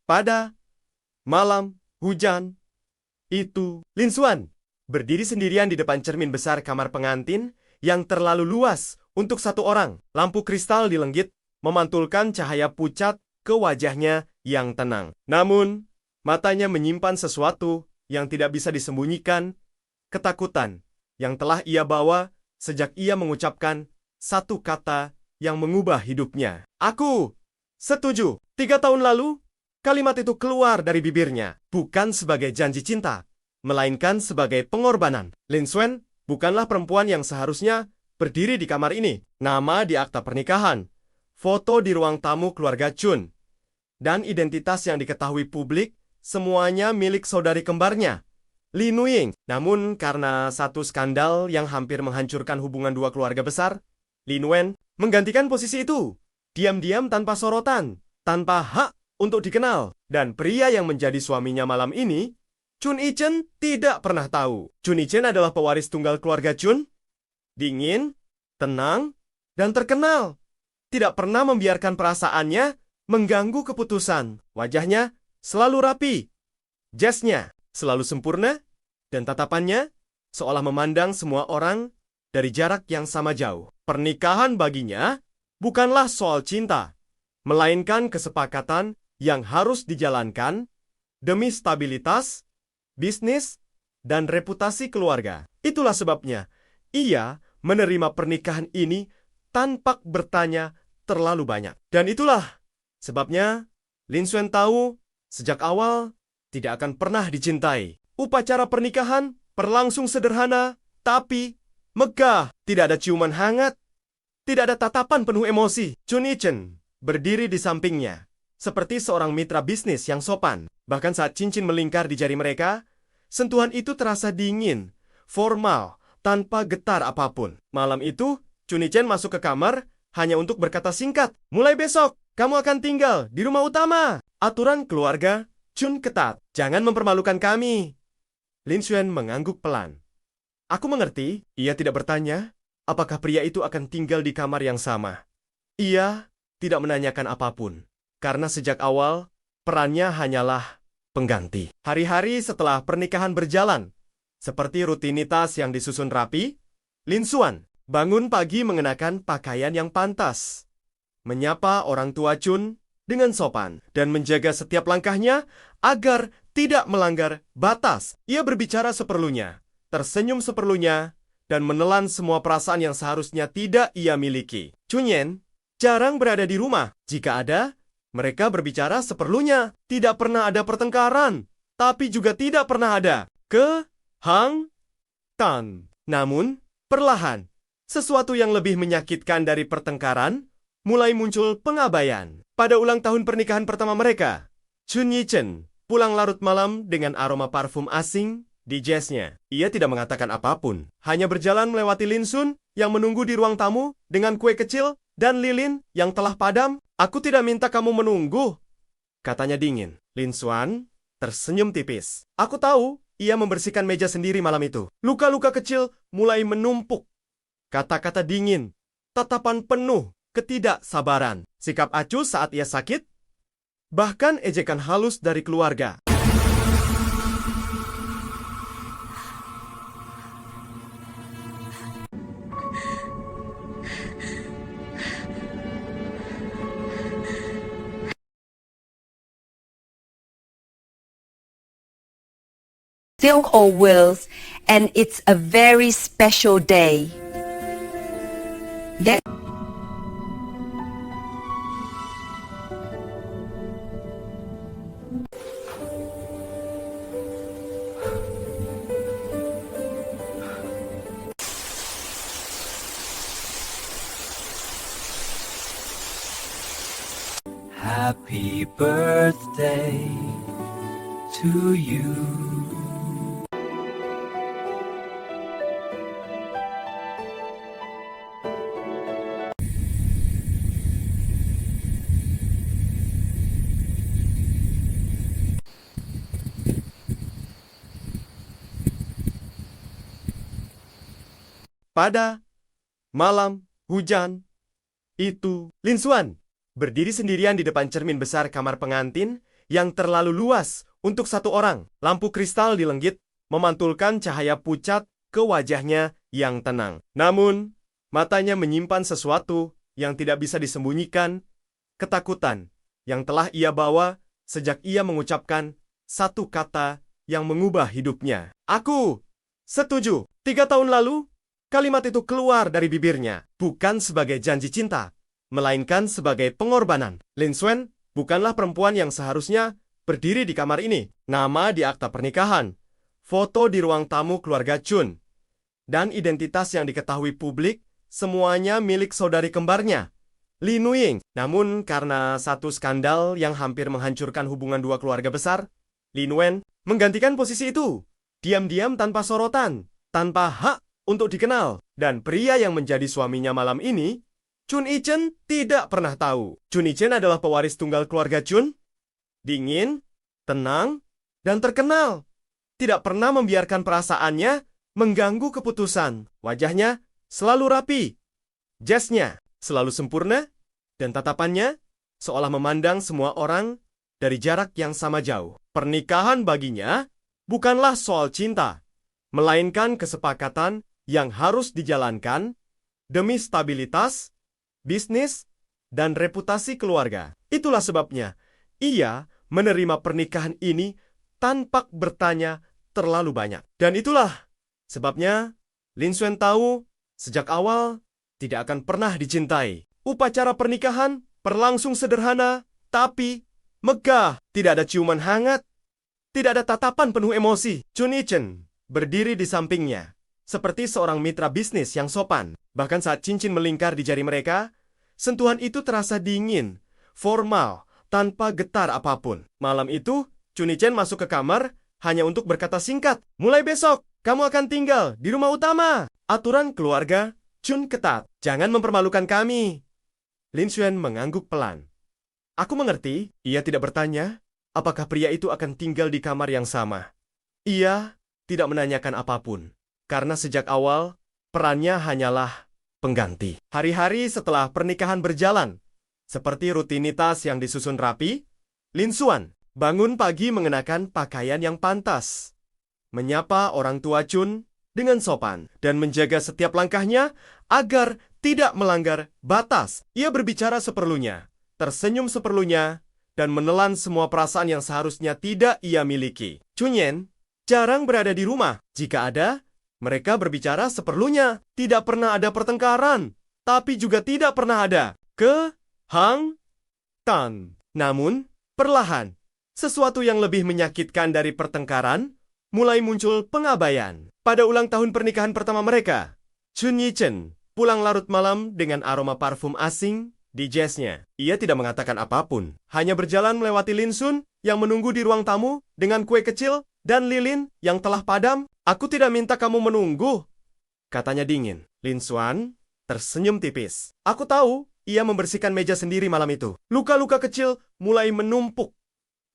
Pada malam hujan itu, Lin Xuan berdiri sendirian di depan cermin besar kamar pengantin yang terlalu luas untuk satu orang. Lampu kristal di lenggit memantulkan cahaya pucat ke wajahnya yang tenang. Namun, matanya menyimpan sesuatu yang tidak bisa disembunyikan, ketakutan yang telah ia bawa sejak ia mengucapkan satu kata yang mengubah hidupnya. "Aku setuju." 3 tahun lalu, kalimat itu keluar dari bibirnya, bukan sebagai janji cinta, melainkan sebagai pengorbanan. Lin Xuan bukanlah perempuan yang seharusnya berdiri di kamar ini. Nama di akta pernikahan, foto di ruang tamu keluarga Chun, dan identitas yang diketahui publik semuanya milik saudari kembarnya, Lee Nuying. Namun karena satu skandal yang hampir menghancurkan hubungan dua keluarga besar, Lin Wen menggantikan posisi itu, diam-diam tanpa sorotan, tanpa hak untuk dikenal. Dan pria yang menjadi suaminya malam ini, Chun Yi-chen, tidak pernah tahu. Chun Yi-chen adalah pewaris tunggal keluarga Chun, dingin, tenang, dan terkenal. Tidak pernah membiarkan perasaannya mengganggu keputusan. Wajahnya selalu rapi, jasnya selalu sempurna, dan tatapannya seolah memandang semua orang dari jarak yang sama jauh. Pernikahan baginya bukanlah soal cinta, melainkan kesepakatan yang harus dijalankan demi stabilitas, bisnis, dan reputasi keluarga. Itulah sebabnya ia menerima pernikahan ini tanpa bertanya terlalu banyak. Dan itulah sebabnya Lin Xuan tahu sejak awal tidak akan pernah dicintai. Upacara pernikahan berlangsung sederhana, tapi megah. Tidak ada ciuman hangat, tidak ada tatapan penuh emosi. Chun Yi-chen berdiri di sampingnya, seperti seorang mitra bisnis yang sopan. Bahkan saat cincin melingkar di jari mereka, sentuhan itu terasa dingin, formal, tanpa getar apapun. Malam itu, Chun Yi-chen masuk ke kamar hanya untuk berkata singkat, "Mulai besok, kamu akan tinggal di rumah utama." Aturan keluarga Chun ketat. "Jangan mempermalukan kami." Lin Xuan mengangguk pelan. "Aku mengerti." Ia tidak bertanya apakah pria itu akan tinggal di kamar yang sama. Ia tidak menanyakan apapun, karena sejak awal perannya hanyalah pengganti. Hari-hari setelah pernikahan berjalan, seperti rutinitas yang disusun rapi, Lin Xuan bangun pagi mengenakan pakaian yang pantas, menyapa orang tua Chun dengan sopan, dan menjaga setiap langkahnya agar tidak melanggar batas. Ia berbicara seperlunya, tersenyum seperlunya, dan menelan semua perasaan yang seharusnya tidak ia miliki. Chun Yen jarang berada di rumah. Jika ada, mereka berbicara seperlunya. Tidak pernah ada pertengkaran, tapi juga tidak pernah ada kehangatan. Namun, perlahan, sesuatu yang lebih menyakitkan dari pertengkaran mulai muncul pengabaian. Pada ulang tahun pernikahan pertama mereka, Chun Yi-chen pulang larut malam dengan aroma parfum asing di jasnya. Ia tidak mengatakan apapun, hanya berjalan melewati Lin Sun yang menunggu di ruang tamu dengan kue kecil dan lilin yang telah padam. "Aku tidak minta kamu menunggu," katanya dingin. Lin Xuan tersenyum tipis. "Aku tahu." Ia membersihkan meja sendiri malam itu. Luka-luka kecil mulai menumpuk. Kata-kata dingin, tatapan penuh ketidaksabaran, sikap acuh saat ia sakit, bahkan ejekan halus dari keluarga. Silk or Wills, and it's a very special day. That Happy birthday to you. Pada malam hujan itu, Lin Xuan berdiri sendirian di depan cermin besar kamar pengantin yang terlalu luas untuk satu orang. Lampu kristal di lenggit memantulkan cahaya pucat ke wajahnya yang tenang. Namun, matanya menyimpan sesuatu yang tidak bisa disembunyikan, ketakutan yang telah ia bawa sejak ia mengucapkan satu kata yang mengubah hidupnya. "Aku setuju." 3 tahun lalu, kalimat itu keluar dari bibirnya, bukan sebagai janji cinta, melainkan sebagai pengorbanan. Lin Xuan bukanlah perempuan yang seharusnya berdiri di kamar ini. Nama di akta pernikahan, foto di ruang tamu keluarga Chun, dan identitas yang diketahui publik semuanya milik saudari kembarnya, Li Nuying. Namun karena satu skandal yang hampir menghancurkan hubungan dua keluarga besar, Lin Wen menggantikan posisi itu, diam-diam tanpa sorotan, tanpa hak untuk dikenal. Dan pria yang menjadi suaminya malam ini, Chun Yi-chen, tidak pernah tahu. Chun Yi-chen adalah pewaris tunggal keluarga Chun. Dingin, tenang, dan terkenal. Tidak pernah membiarkan perasaannya mengganggu keputusan. Wajahnya selalu rapi. Jasnya selalu sempurna. Dan tatapannya seolah memandang semua orang dari jarak yang sama jauh. Pernikahan baginya bukanlah soal cinta, melainkan kesepakatan yang harus dijalankan demi stabilitas, bisnis, dan reputasi keluarga. Itulah sebabnya ia menerima pernikahan ini tanpa bertanya terlalu banyak. Dan itulah sebabnya Lin Xuan tahu sejak awal tidak akan pernah dicintai. Upacara pernikahan berlangsung sederhana, tapi megah. Tidak ada ciuman hangat, tidak ada tatapan penuh emosi. Chun Yi-chen berdiri di sampingnya, seperti seorang mitra bisnis yang sopan. Bahkan saat cincin melingkar di jari mereka, sentuhan itu terasa dingin, formal, tanpa getar apapun. Malam itu, Chun Yi-chen masuk ke kamar hanya untuk berkata singkat, "Mulai besok, kamu akan tinggal di rumah utama." Aturan keluarga Chun ketat. "Jangan mempermalukan kami." Lin Xuan mengangguk pelan. "Aku mengerti." Ia tidak bertanya apakah pria itu akan tinggal di kamar yang sama. Ia tidak menanyakan apapun, karena sejak awal perannya hanyalah pengganti. Hari-hari setelah pernikahan berjalan, seperti rutinitas yang disusun rapi, Lin Xuan bangun pagi mengenakan pakaian yang pantas, menyapa orang tua Chun dengan sopan, dan menjaga setiap langkahnya agar tidak melanggar batas. Ia berbicara seperlunya, tersenyum seperlunya, dan menelan semua perasaan yang seharusnya tidak ia miliki. Chun Yen jarang berada di rumah. Jika ada, mereka berbicara seperlunya. Tidak pernah ada pertengkaran, tapi juga tidak pernah ada kehangatan. Namun, perlahan, sesuatu yang lebih menyakitkan dari pertengkaran mulai muncul. Pengabaian. Pada ulang tahun pernikahan pertama mereka, Chun Yi-chen pulang larut malam dengan aroma parfum asing di jasnya. Ia tidak mengatakan apapun, hanya berjalan melewati Lin Sun yang menunggu di ruang tamu dengan kue kecil dan lilin yang telah padam. "Aku tidak minta kamu menunggu," katanya dingin. Lin Xuan tersenyum tipis. "Aku tahu." Ia membersihkan meja sendiri malam itu. Luka-luka kecil mulai menumpuk.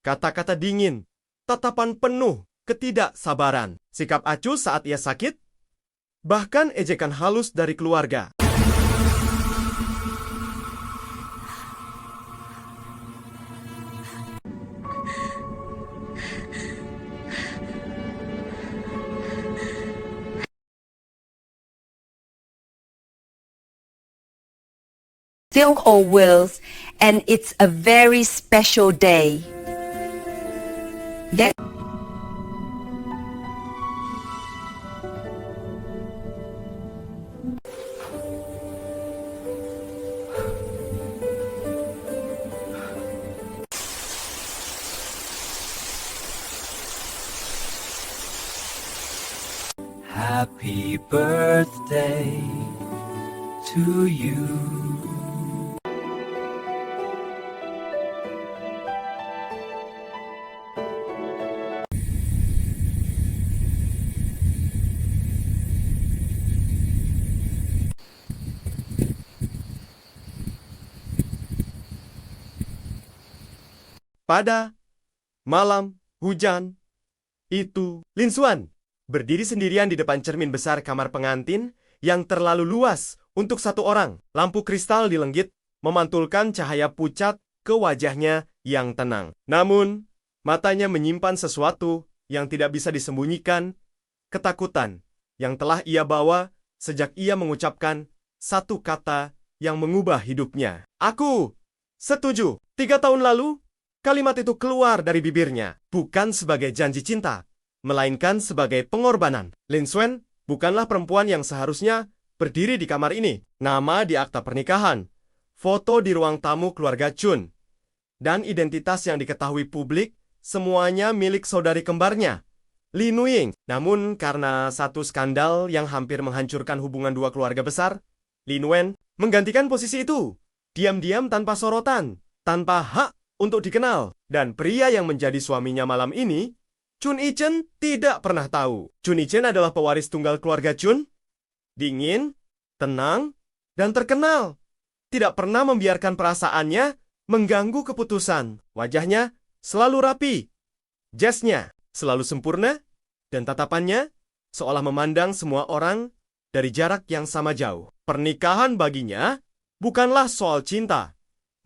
Kata-kata dingin, tatapan penuh ketidaksabaran, sikap acuh saat ia sakit, bahkan ejekan halus dari keluarga. Silk or Wills, and it's a very special day. That Happy birthday to you. Pada malam hujan itu, Lin Xuan berdiri sendirian di depan cermin besar kamar pengantin yang terlalu luas untuk satu orang. Lampu kristal di lenggit memantulkan cahaya pucat ke wajahnya yang tenang. Namun, matanya menyimpan sesuatu yang tidak bisa disembunyikan, ketakutan yang telah ia bawa sejak ia mengucapkan satu kata yang mengubah hidupnya. "Aku setuju." 3 tahun lalu, kalimat itu keluar dari bibirnya, bukan sebagai janji cinta, melainkan sebagai pengorbanan. Lin Xuan bukanlah perempuan yang seharusnya berdiri di kamar ini. Nama di akta pernikahan, foto di ruang tamu keluarga Chun, dan identitas yang diketahui publik semuanya milik saudari kembarnya, Li Nuying. Namun karena satu skandal yang hampir menghancurkan hubungan dua keluarga besar, Li Nuen menggantikan posisi itu. Diam-diam tanpa sorotan, tanpa hak untuk dikenal. Dan pria yang menjadi suaminya malam ini, Chun Yi-chen, tidak pernah tahu. Chun Yi-chen adalah pewaris tunggal keluarga Chun. Dingin, tenang, dan terkenal. Tidak pernah membiarkan perasaannya mengganggu keputusan. Wajahnya selalu rapi. Jasnya selalu sempurna, dan tatapannya seolah memandang semua orang dari jarak yang sama jauh. Pernikahan baginya bukanlah soal cinta,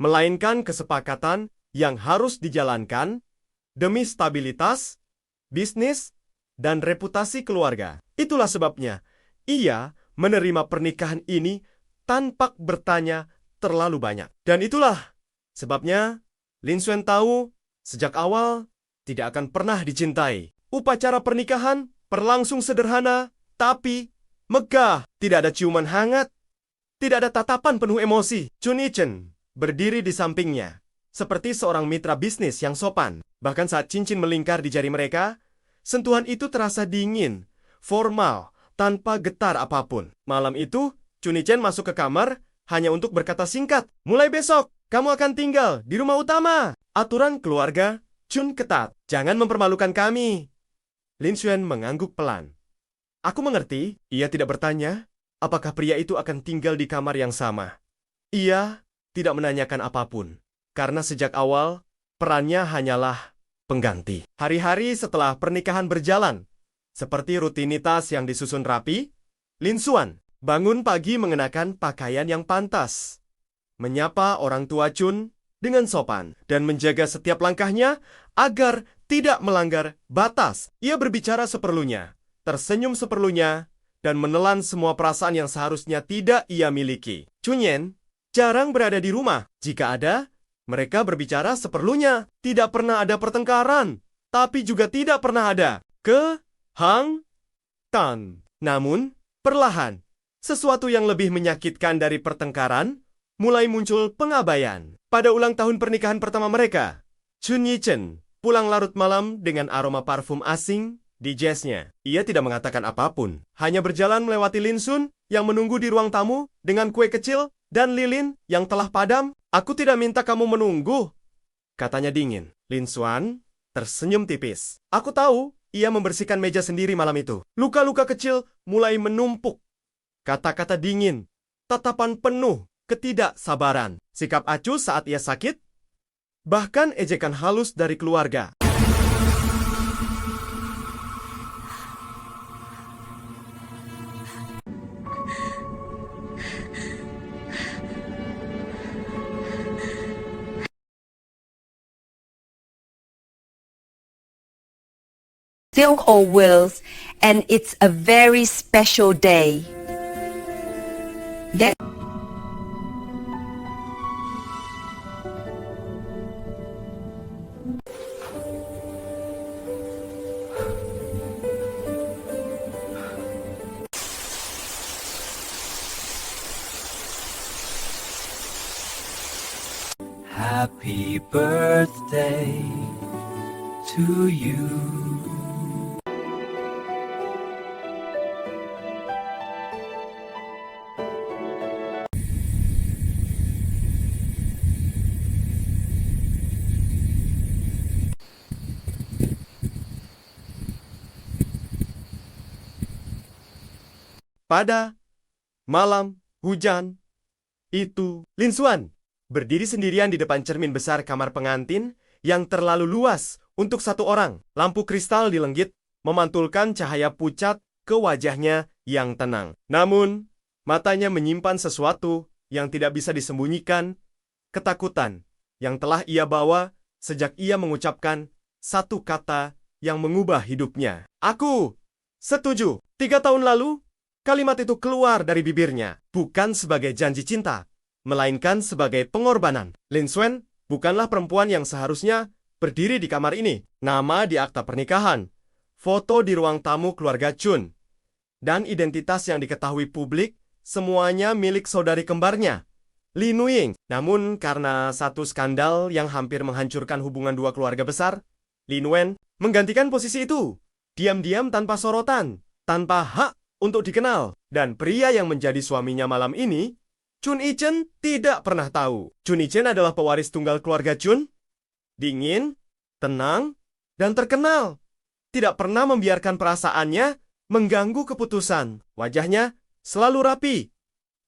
melainkan kesepakatan yang harus dijalankan demi stabilitas, bisnis, dan reputasi keluarga. Itulah sebabnya ia menerima pernikahan ini tanpa bertanya terlalu banyak. Dan itulah sebabnya Lin Xuan tahu sejak awal tidak akan pernah dicintai. Upacara pernikahan berlangsung sederhana, tapi megah. Tidak ada ciuman hangat, tidak ada tatapan penuh emosi. Chun Yi-chen berdiri di sampingnya, seperti seorang mitra bisnis yang sopan. Bahkan saat cincin melingkar di jari mereka, sentuhan itu terasa dingin, formal, tanpa getar apapun. Malam itu, Chun Yi-chen masuk ke kamar hanya untuk berkata singkat, "Mulai besok, kamu akan tinggal di rumah utama." Aturan keluarga Chun ketat. "Jangan mempermalukan kami." Lin Xuan mengangguk pelan. "Aku mengerti." Ia tidak bertanya apakah pria itu akan tinggal di kamar yang sama. Ia tidak menanyakan apapun, karena sejak awal perannya hanyalah pengganti. Hari-hari setelah pernikahan berjalan, seperti rutinitas yang disusun rapi, Lin Xuan bangun pagi mengenakan pakaian yang pantas, menyapa orang tua Chun dengan sopan, dan menjaga setiap langkahnya agar tidak melanggar batas. Ia berbicara seperlunya, tersenyum seperlunya, dan menelan semua perasaan yang seharusnya tidak ia miliki. Chun Yen jarang berada di rumah. Jika ada, mereka berbicara seperlunya. Tidak pernah ada pertengkaran, tapi juga tidak pernah ada kehangatan. Namun, perlahan, sesuatu yang lebih menyakitkan dari pertengkaran mulai muncul pengabaian. Pada ulang tahun pernikahan pertama mereka, Chun Yi-chen pulang larut malam dengan aroma parfum asing di jasnya. Ia tidak mengatakan apapun, hanya berjalan melewati Lin Sun yang menunggu di ruang tamu dengan kue kecil dan lilin yang telah padam. "Aku tidak minta kamu menunggu," katanya dingin. Lin Xuan tersenyum tipis. "Aku tahu." Ia membersihkan meja sendiri malam itu. Luka-luka kecil mulai menumpuk. Kata-kata dingin, tatapan penuh ketidaksabaran, sikap acuh saat ia sakit, bahkan ejekan halus dari keluarga. Still called Wills, and it's a very special day. That Happy birthday to you. Pada malam hujan itu, Lin Xuan berdiri sendirian di depan cermin besar kamar pengantin yang terlalu luas untuk satu orang. Lampu kristal di lenggit memantulkan cahaya pucat ke wajahnya yang tenang. Namun, matanya menyimpan sesuatu yang tidak bisa disembunyikan, ketakutan yang telah ia bawa sejak ia mengucapkan satu kata yang mengubah hidupnya. "Aku setuju." 3 tahun lalu, kalimat itu keluar dari bibirnya, bukan sebagai janji cinta, melainkan sebagai pengorbanan. Lin Xuan bukanlah perempuan yang seharusnya berdiri di kamar ini. Nama di akta pernikahan, foto di ruang tamu keluarga Chun, dan identitas yang diketahui publik semuanya milik saudari kembarnya, Li Nuying. Namun karena satu skandal yang hampir menghancurkan hubungan dua keluarga besar, Li Nuen menggantikan posisi itu. diam-diam tanpa sorotan, tanpa hak untuk dikenal. Dan pria yang menjadi suaminya malam ini, Chun Ichen tidak pernah tahu. Chun Ichen adalah pewaris tunggal keluarga Chun. Dingin, tenang, dan terkenal. Tidak pernah membiarkan perasaannya mengganggu keputusan. Wajahnya selalu rapi.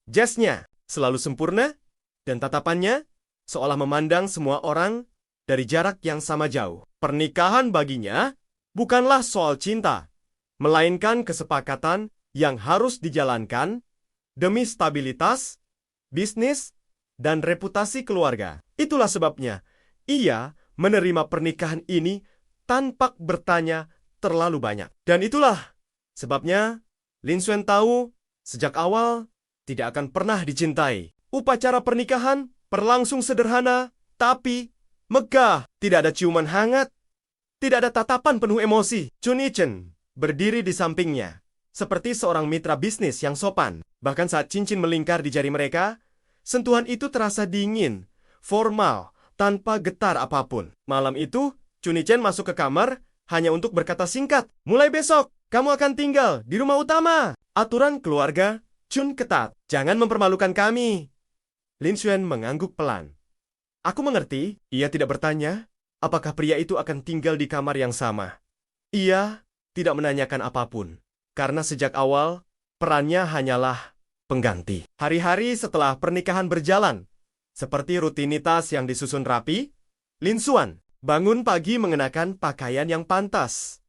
Jasnya selalu sempurna. Dan tatapannya seolah memandang semua orang dari jarak yang sama jauh. Pernikahan baginya bukanlah soal cinta, melainkan kesepakatan yang harus dijalankan demi stabilitas, bisnis, dan reputasi keluarga. Itulah sebabnya ia menerima pernikahan ini tanpa bertanya terlalu banyak. Dan itulah sebabnya Lin Xuan tahu sejak awal tidak akan pernah dicintai. Upacara pernikahan berlangsung sederhana, tapi megah. Tidak ada ciuman hangat, tidak ada tatapan penuh emosi. Chun Ichen berdiri di sampingnya, seperti seorang mitra bisnis yang sopan. Bahkan saat cincin melingkar di jari mereka, sentuhan itu terasa dingin, formal, tanpa getar apapun. Malam itu, Chun Ichen masuk ke kamar hanya untuk berkata singkat, "Mulai besok, kamu akan tinggal di rumah utama." Aturan keluarga Chun ketat. "Jangan mempermalukan kami." Lin Xuan mengangguk pelan. "Aku mengerti." Ia tidak bertanya apakah pria itu akan tinggal di kamar yang sama. Ia tidak menanyakan apapun, karena sejak awal perannya hanyalah pengganti. Hari-hari setelah pernikahan berjalan, seperti rutinitas yang disusun rapi, Lin Xuan bangun pagi mengenakan pakaian yang pantas,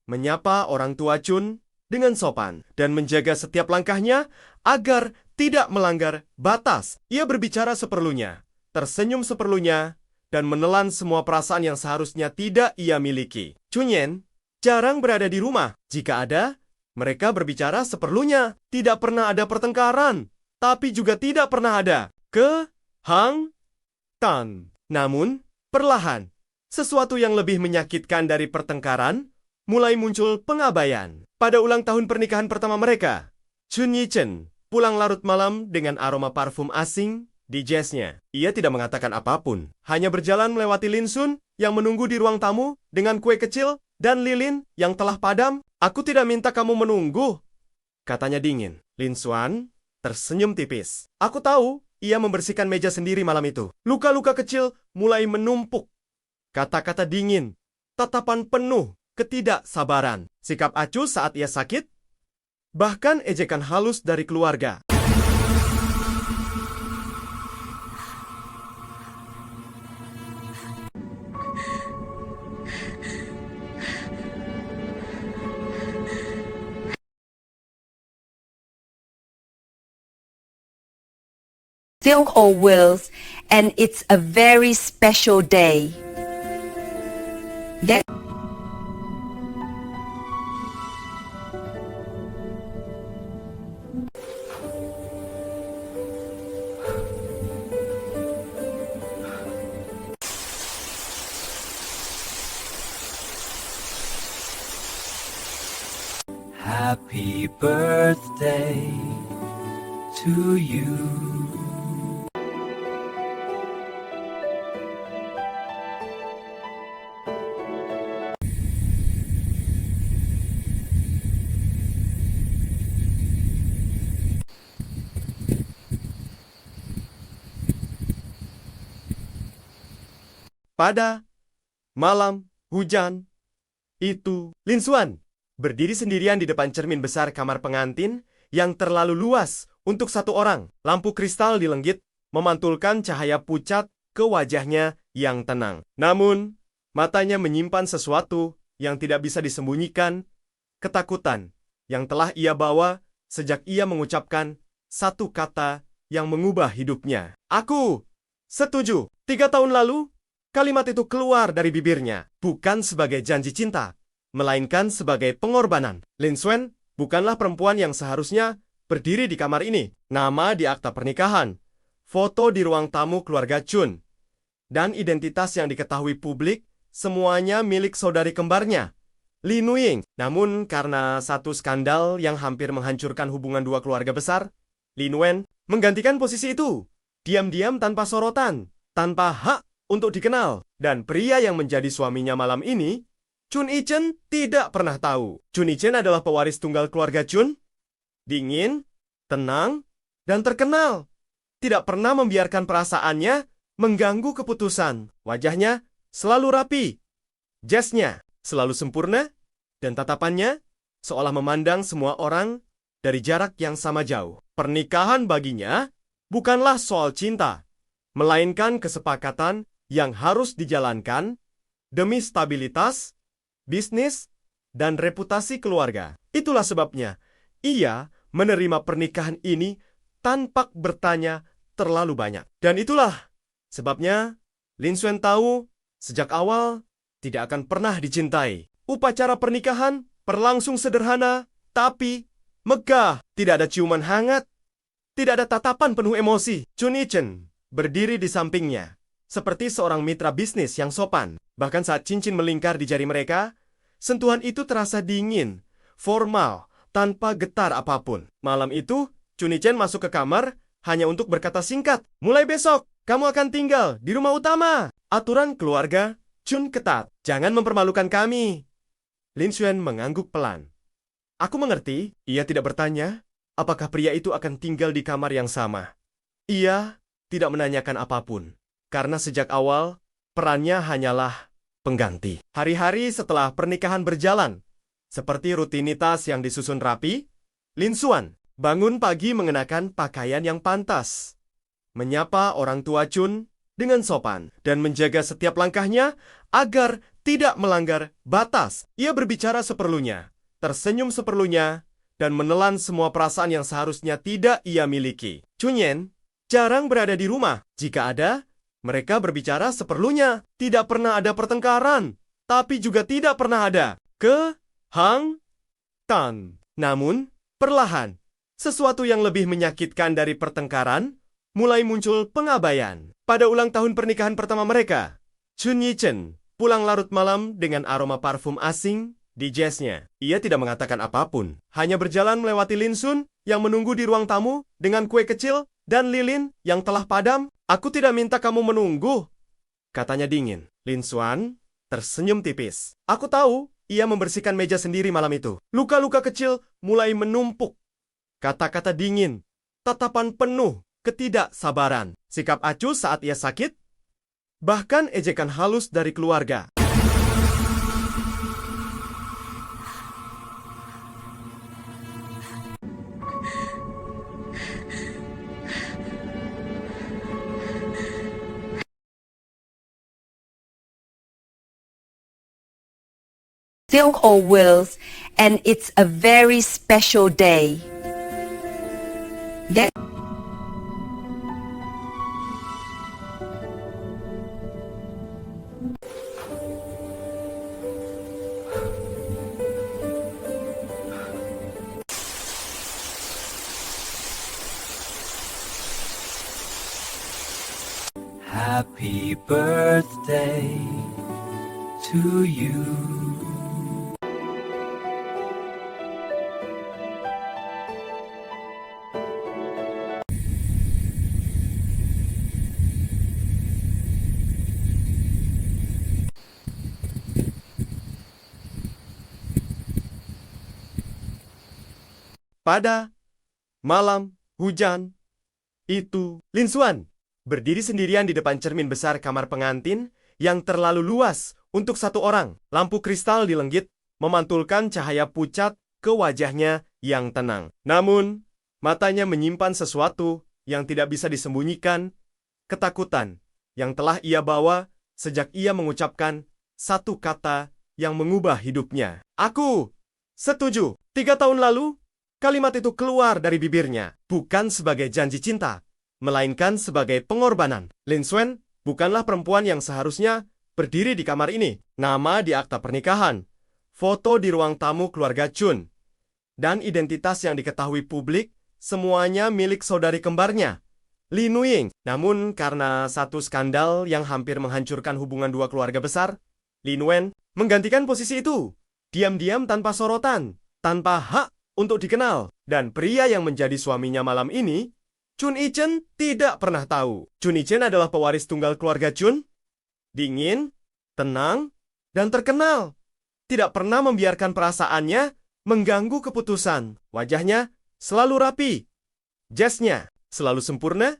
menyapa orang tua Chun dengan sopan, dan menjaga setiap langkahnya agar tidak melanggar batas. Ia berbicara seperlunya, tersenyum seperlunya, dan menelan semua perasaan yang seharusnya tidak ia miliki. Chun Yen jarang berada di rumah. Jika ada, mereka berbicara seperlunya. Tidak pernah ada pertengkaran, tapi juga tidak pernah ada kehangatan. Namun, perlahan, sesuatu yang lebih menyakitkan dari pertengkaran mulai muncul pengabaian. Pada ulang tahun pernikahan pertama mereka, Chun Ichen pulang larut malam dengan aroma parfum asing di jasnya. Ia tidak mengatakan apapun, hanya berjalan melewati Lin Xuan yang menunggu di ruang tamu dengan kue kecil dan lilin yang telah padam. "Aku tidak minta kamu menunggu," katanya dingin. Lin Xuan tersenyum tipis. "Aku tahu." Ia membersihkan meja sendiri malam itu. Luka-luka kecil mulai menumpuk. Kata-kata dingin, tatapan penuh ketidaksabaran, sikap acuh saat ia sakit, bahkan ejekan halus dari keluarga. Silk Wills, and it's a very special day. That Happy birthday to you. Pada malam hujan itu, Lin Xuan berdiri sendirian di depan cermin besar kamar pengantin yang terlalu luas untuk satu orang. Lampu kristal di lenggit memantulkan cahaya pucat ke wajahnya yang tenang. Namun, matanya menyimpan sesuatu yang tidak bisa disembunyikan, ketakutan yang telah ia bawa sejak ia mengucapkan satu kata yang mengubah hidupnya. "Aku setuju." 3 tahun lalu, kalimat itu keluar dari bibirnya, bukan sebagai janji cinta, melainkan sebagai pengorbanan. Lin Xuan bukanlah perempuan yang seharusnya berdiri di kamar ini. Nama di akta pernikahan, foto di ruang tamu keluarga Chun, dan identitas yang diketahui publik semuanya milik saudari kembarnya, Li Nuying. Namun karena satu skandal yang hampir menghancurkan hubungan dua keluarga besar, Lin Wen menggantikan posisi itu, diam-diam tanpa sorotan, tanpa hak untuk dikenal. Dan pria yang menjadi suaminya malam ini, Chun Ichen tidak pernah tahu. Chun Ichen adalah pewaris tunggal keluarga Chun. Dingin, tenang, dan terkenal. Tidak pernah membiarkan perasaannya mengganggu keputusan. Wajahnya selalu rapi. Jasnya selalu sempurna. Dan tatapannya seolah memandang semua orang dari jarak yang sama jauh. Pernikahan baginya bukanlah soal cinta, melainkan kesepakatan yang harus dijalankan demi stabilitas, bisnis, dan reputasi keluarga. Itulah sebabnya ia menerima pernikahan ini tanpa bertanya terlalu banyak. Dan itulah sebabnya Lin Xuan tahu sejak awal tidak akan pernah dicintai. Upacara pernikahan berlangsung sederhana, tapi megah. Tidak ada ciuman hangat, tidak ada tatapan penuh emosi. Chun Ichen berdiri di sampingnya, seperti seorang mitra bisnis yang sopan. Bahkan saat cincin melingkar di jari mereka, sentuhan itu terasa dingin, formal, tanpa getar apapun. Malam itu, Chun Ichen masuk ke kamar hanya untuk berkata singkat, "Mulai besok, kamu akan tinggal di rumah utama." Aturan keluarga Chun ketat. "Jangan mempermalukan kami." Lin Xuan mengangguk pelan. "Aku mengerti." Ia tidak bertanya apakah pria itu akan tinggal di kamar yang sama. Ia tidak menanyakan apapun, karena sejak awal perannya hanyalah pengganti. Hari-hari setelah pernikahan berjalan, seperti rutinitas yang disusun rapi, Lin Xuan bangun pagi mengenakan pakaian yang pantas, menyapa orang tua Chun dengan sopan, dan menjaga setiap langkahnya agar tidak melanggar batas. Ia berbicara seperlunya, tersenyum seperlunya, dan menelan semua perasaan yang seharusnya tidak ia miliki. Chun Yen jarang berada di rumah. Jika ada, mereka berbicara seperlunya. Tidak pernah ada pertengkaran, tapi juga tidak pernah ada kehangatan. Namun, perlahan, sesuatu yang lebih menyakitkan dari pertengkaran mulai muncul pengabaian. Pada ulang tahun pernikahan pertama mereka, Chun Ichen pulang larut malam dengan aroma parfum asing di jasnya. Ia tidak mengatakan apapun, hanya berjalan melewati Lin Xuan yang menunggu di ruang tamu dengan kue kecil dan lilin yang telah padam. "Aku tidak minta kamu menunggu," katanya dingin. Lin Xuan tersenyum tipis. "Aku tahu." Ia membersihkan meja sendiri malam itu. Luka-luka kecil mulai menumpuk. Kata-kata dingin, tatapan penuh ketidaksabaran, sikap acuh saat ia sakit, bahkan ejekan halus dari keluarga. Silk or Wills, and it's a very special day. Get Happy birthday to you. Pada malam hujan itu, Lin Xuan berdiri sendirian di depan cermin besar kamar pengantin yang terlalu luas untuk satu orang. Lampu kristal di lenggit memantulkan cahaya pucat ke wajahnya yang tenang. Namun, matanya menyimpan sesuatu yang tidak bisa disembunyikan, ketakutan yang telah ia bawa sejak ia mengucapkan satu kata yang mengubah hidupnya. "Aku setuju." 3 tahun lalu, kalimat itu keluar dari bibirnya, bukan sebagai janji cinta, melainkan sebagai pengorbanan. Lin Xuan bukanlah perempuan yang seharusnya berdiri di kamar ini. Nama di akta pernikahan, foto di ruang tamu keluarga Chun, dan identitas yang diketahui publik semuanya milik saudari kembarnya, Li Nuying. Namun karena satu skandal yang hampir menghancurkan hubungan dua keluarga besar, Lin Wen menggantikan posisi itu, diam-diam tanpa sorotan, tanpa hak untuk dikenal. Dan pria yang menjadi suaminya malam ini, Chun Ichen, tidak pernah tahu. Chun Ichen adalah pewaris tunggal keluarga Chun. Dingin, tenang, dan terkenal. tidak pernah membiarkan perasaannya mengganggu keputusan. Wajahnya selalu rapi. Jasnya selalu sempurna.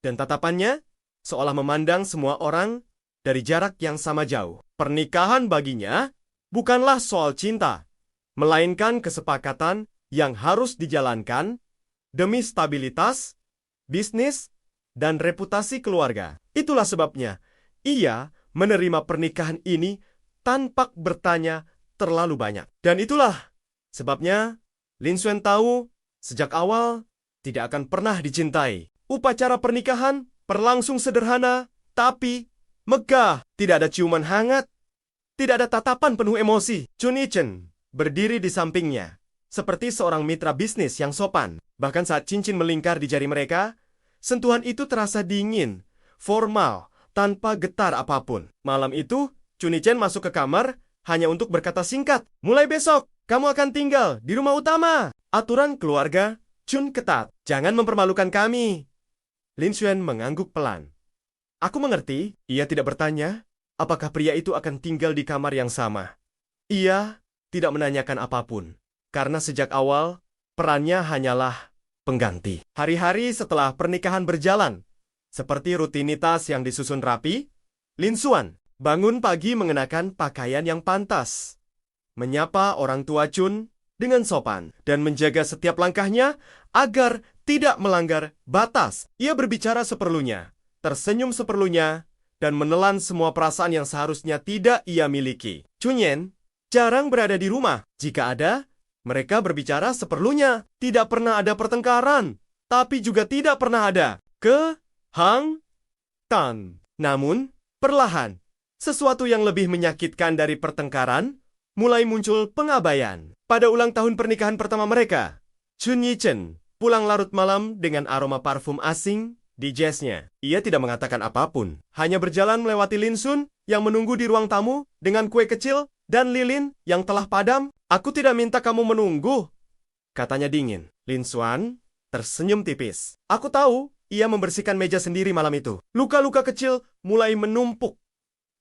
Dan tatapannya seolah memandang semua orang dari jarak yang sama jauh. Pernikahan baginya bukanlah soal cinta, melainkan kesepakatan yang harus dijalankan demi stabilitas, bisnis, dan reputasi keluarga. Itulah sebabnya ia menerima pernikahan ini tanpa bertanya terlalu banyak. Dan itulah sebabnya Lin Xuan tahu sejak awal tidak akan pernah dicintai. Upacara pernikahan berlangsung sederhana, tapi megah. Tidak ada ciuman hangat, tidak ada tatapan penuh emosi. Chun Yi-chen berdiri di sampingnya, seperti seorang mitra bisnis yang sopan. Bahkan saat cincin melingkar di jari mereka, sentuhan itu terasa dingin, formal, tanpa getar apapun. Malam itu, Chun Yi-chen masuk ke kamar hanya untuk berkata singkat, "Mulai besok, kamu akan tinggal di rumah utama." Aturan keluarga Chun ketat. "Jangan mempermalukan kami." Lin Xuan mengangguk pelan. "Aku mengerti." Ia tidak bertanya apakah pria itu akan tinggal di kamar yang sama. Ia tidak menanyakan apapun, karena sejak awal perannya hanyalah pengganti. Hari-hari setelah pernikahan berjalan, seperti rutinitas yang disusun rapi, Lin Xuan bangun pagi mengenakan pakaian yang pantas, menyapa orang tua Chun dengan sopan, dan menjaga setiap langkahnya agar tidak melanggar batas. Ia berbicara seperlunya, tersenyum seperlunya, dan menelan semua perasaan yang seharusnya tidak ia miliki. Chun Yen jarang berada di rumah. Jika ada, mereka berbicara seperlunya. Tidak pernah ada pertengkaran, tapi juga tidak pernah ada kehangatan. Namun, perlahan, sesuatu yang lebih menyakitkan dari pertengkaran mulai muncul pengabaian. Pada ulang tahun pernikahan pertama mereka, Chun Yi-chen pulang larut malam dengan aroma parfum asing di jasnya. Ia tidak mengatakan apapun, hanya berjalan melewati Lin Xuan yang menunggu di ruang tamu dengan kue kecil dan lilin yang telah padam. "Aku tidak minta kamu menunggu," katanya dingin. Lin Xuan tersenyum tipis. "Aku tahu." Ia membersihkan meja sendiri malam itu. Luka-luka kecil mulai menumpuk.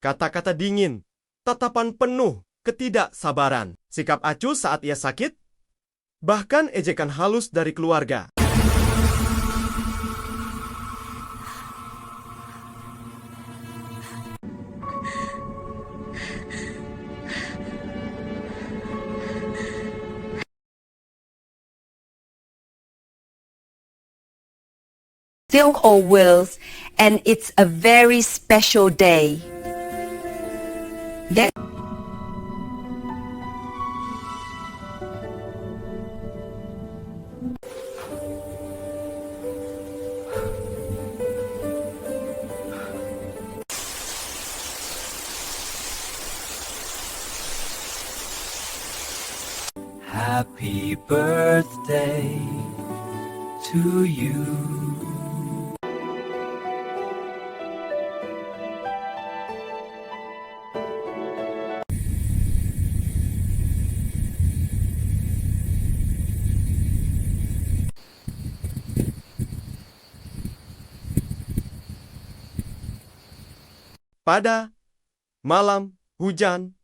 Kata-kata dingin, tatapan penuh ketidaksabaran, sikap acuh saat ia sakit, bahkan ejekan halus dari keluarga. Silk or Wills, and it's a very special day. That Happy birthday to you. Pada malam hujan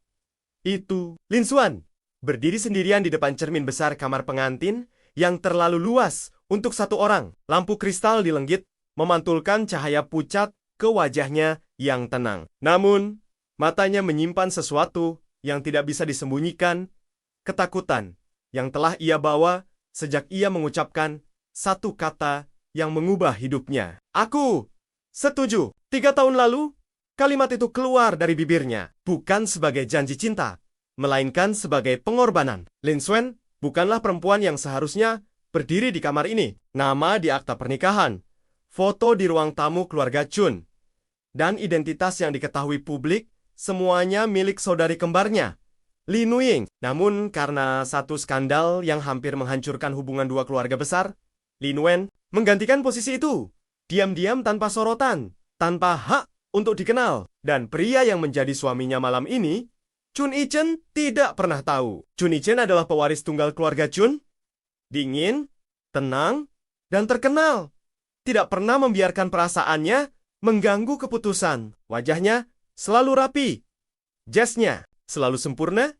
itu, Lin Xuan berdiri sendirian di depan cermin besar kamar pengantin yang terlalu luas untuk satu orang. Lampu kristal di lenggit memantulkan cahaya pucat ke wajahnya yang tenang. Namun, matanya menyimpan sesuatu yang tidak bisa disembunyikan, ketakutan yang telah ia bawa sejak ia mengucapkan satu kata yang mengubah hidupnya. "Aku setuju." 3 tahun lalu, kalimat itu keluar dari bibirnya, bukan sebagai janji cinta, melainkan sebagai pengorbanan. Lin Xuan bukanlah perempuan yang seharusnya berdiri di kamar ini. Nama di akta pernikahan, foto di ruang tamu keluarga Chun, dan identitas yang diketahui publik semuanya milik saudari kembarnya, Li Nuying. Namun karena satu skandal yang hampir menghancurkan hubungan dua keluarga besar, Lin Wen menggantikan posisi itu, diam-diam tanpa sorotan, tanpa hak untuk dikenal. Dan pria yang menjadi suaminya malam ini, Chun Yi-chen, tidak pernah tahu. Chun Yi-chen adalah pewaris tunggal keluarga Chun, dingin, tenang, dan terkenal. Tidak pernah membiarkan perasaannya mengganggu keputusan. Wajahnya selalu rapi, jasnya selalu sempurna,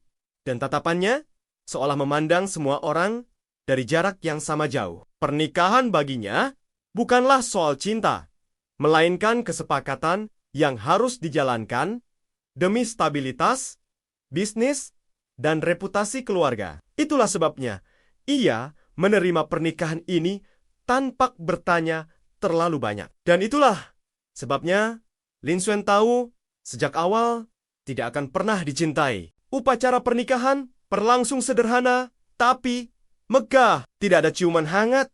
dan tatapannya seolah memandang semua orang dari jarak yang sama jauh. Pernikahan baginya bukanlah soal cinta, melainkan kesepakatan yang harus dijalankan demi stabilitas, bisnis, dan reputasi keluarga. Itulah sebabnya ia menerima pernikahan ini tanpa bertanya terlalu banyak. Dan itulah sebabnya Lin Xuan tahu sejak awal tidak akan pernah dicintai. Upacara pernikahan berlangsung sederhana, tapi megah. Tidak ada ciuman hangat,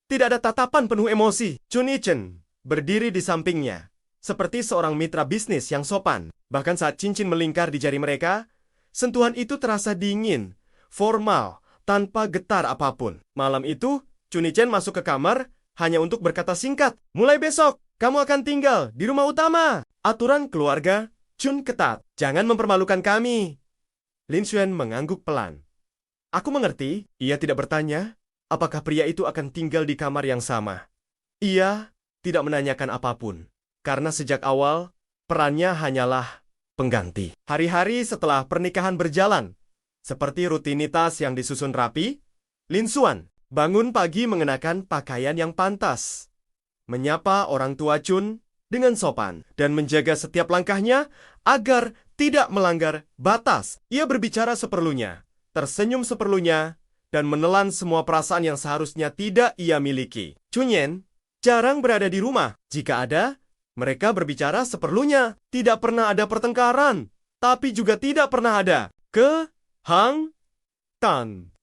tidak ada tatapan penuh emosi. Chun Yi-chen berdiri di sampingnya, seperti seorang mitra bisnis yang sopan. Bahkan saat cincin melingkar di jari mereka, sentuhan itu terasa dingin, formal, tanpa getar apapun. Malam itu, Chun Yi-chen masuk ke kamar hanya untuk berkata singkat, "Mulai besok, kamu akan tinggal di rumah utama." Aturan keluarga Chun ketat. "Jangan mempermalukan kami." Lin Xuan mengangguk pelan. "Aku mengerti." Ia tidak bertanya apakah pria itu akan tinggal di kamar yang sama. Ia tidak menanyakan apapun, karena sejak awal perannya hanyalah pengganti. Hari-hari setelah pernikahan berjalan, seperti rutinitas yang disusun rapi, Lin Xuan bangun pagi mengenakan pakaian yang pantas, menyapa orang tua Chun dengan sopan, dan menjaga setiap langkahnya agar tidak melanggar batas. Ia berbicara seperlunya, tersenyum seperlunya, dan menelan semua perasaan yang seharusnya tidak ia miliki. Chun Yen jarang berada di rumah. Jika ada, mereka berbicara seperlunya. Tidak pernah ada pertengkaran, tapi juga tidak pernah ada kehangatan.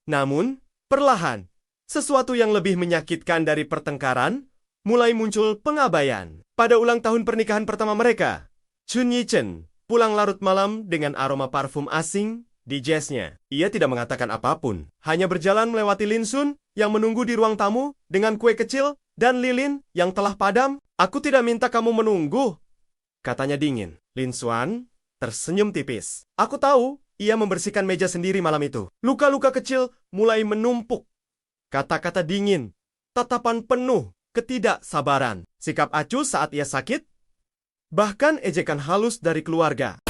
Namun, perlahan, sesuatu yang lebih menyakitkan dari pertengkaran mulai muncul pengabaian. Pada ulang tahun pernikahan pertama mereka, Chun Yi-chen pulang larut malam dengan aroma parfum asing di jasnya. Ia tidak mengatakan apapun, hanya berjalan melewati Lin Xuan yang menunggu di ruang tamu dengan kue kecil dan lilin yang telah padam. "Aku tidak minta kamu menunggu," katanya dingin. Lin Xuan tersenyum tipis. "Aku tahu." Ia membersihkan meja sendiri malam itu. Luka-luka kecil mulai menumpuk. Kata-kata dingin, tatapan penuh ketidaksabaran, sikap acuh saat ia sakit, bahkan ejekan halus dari keluarga.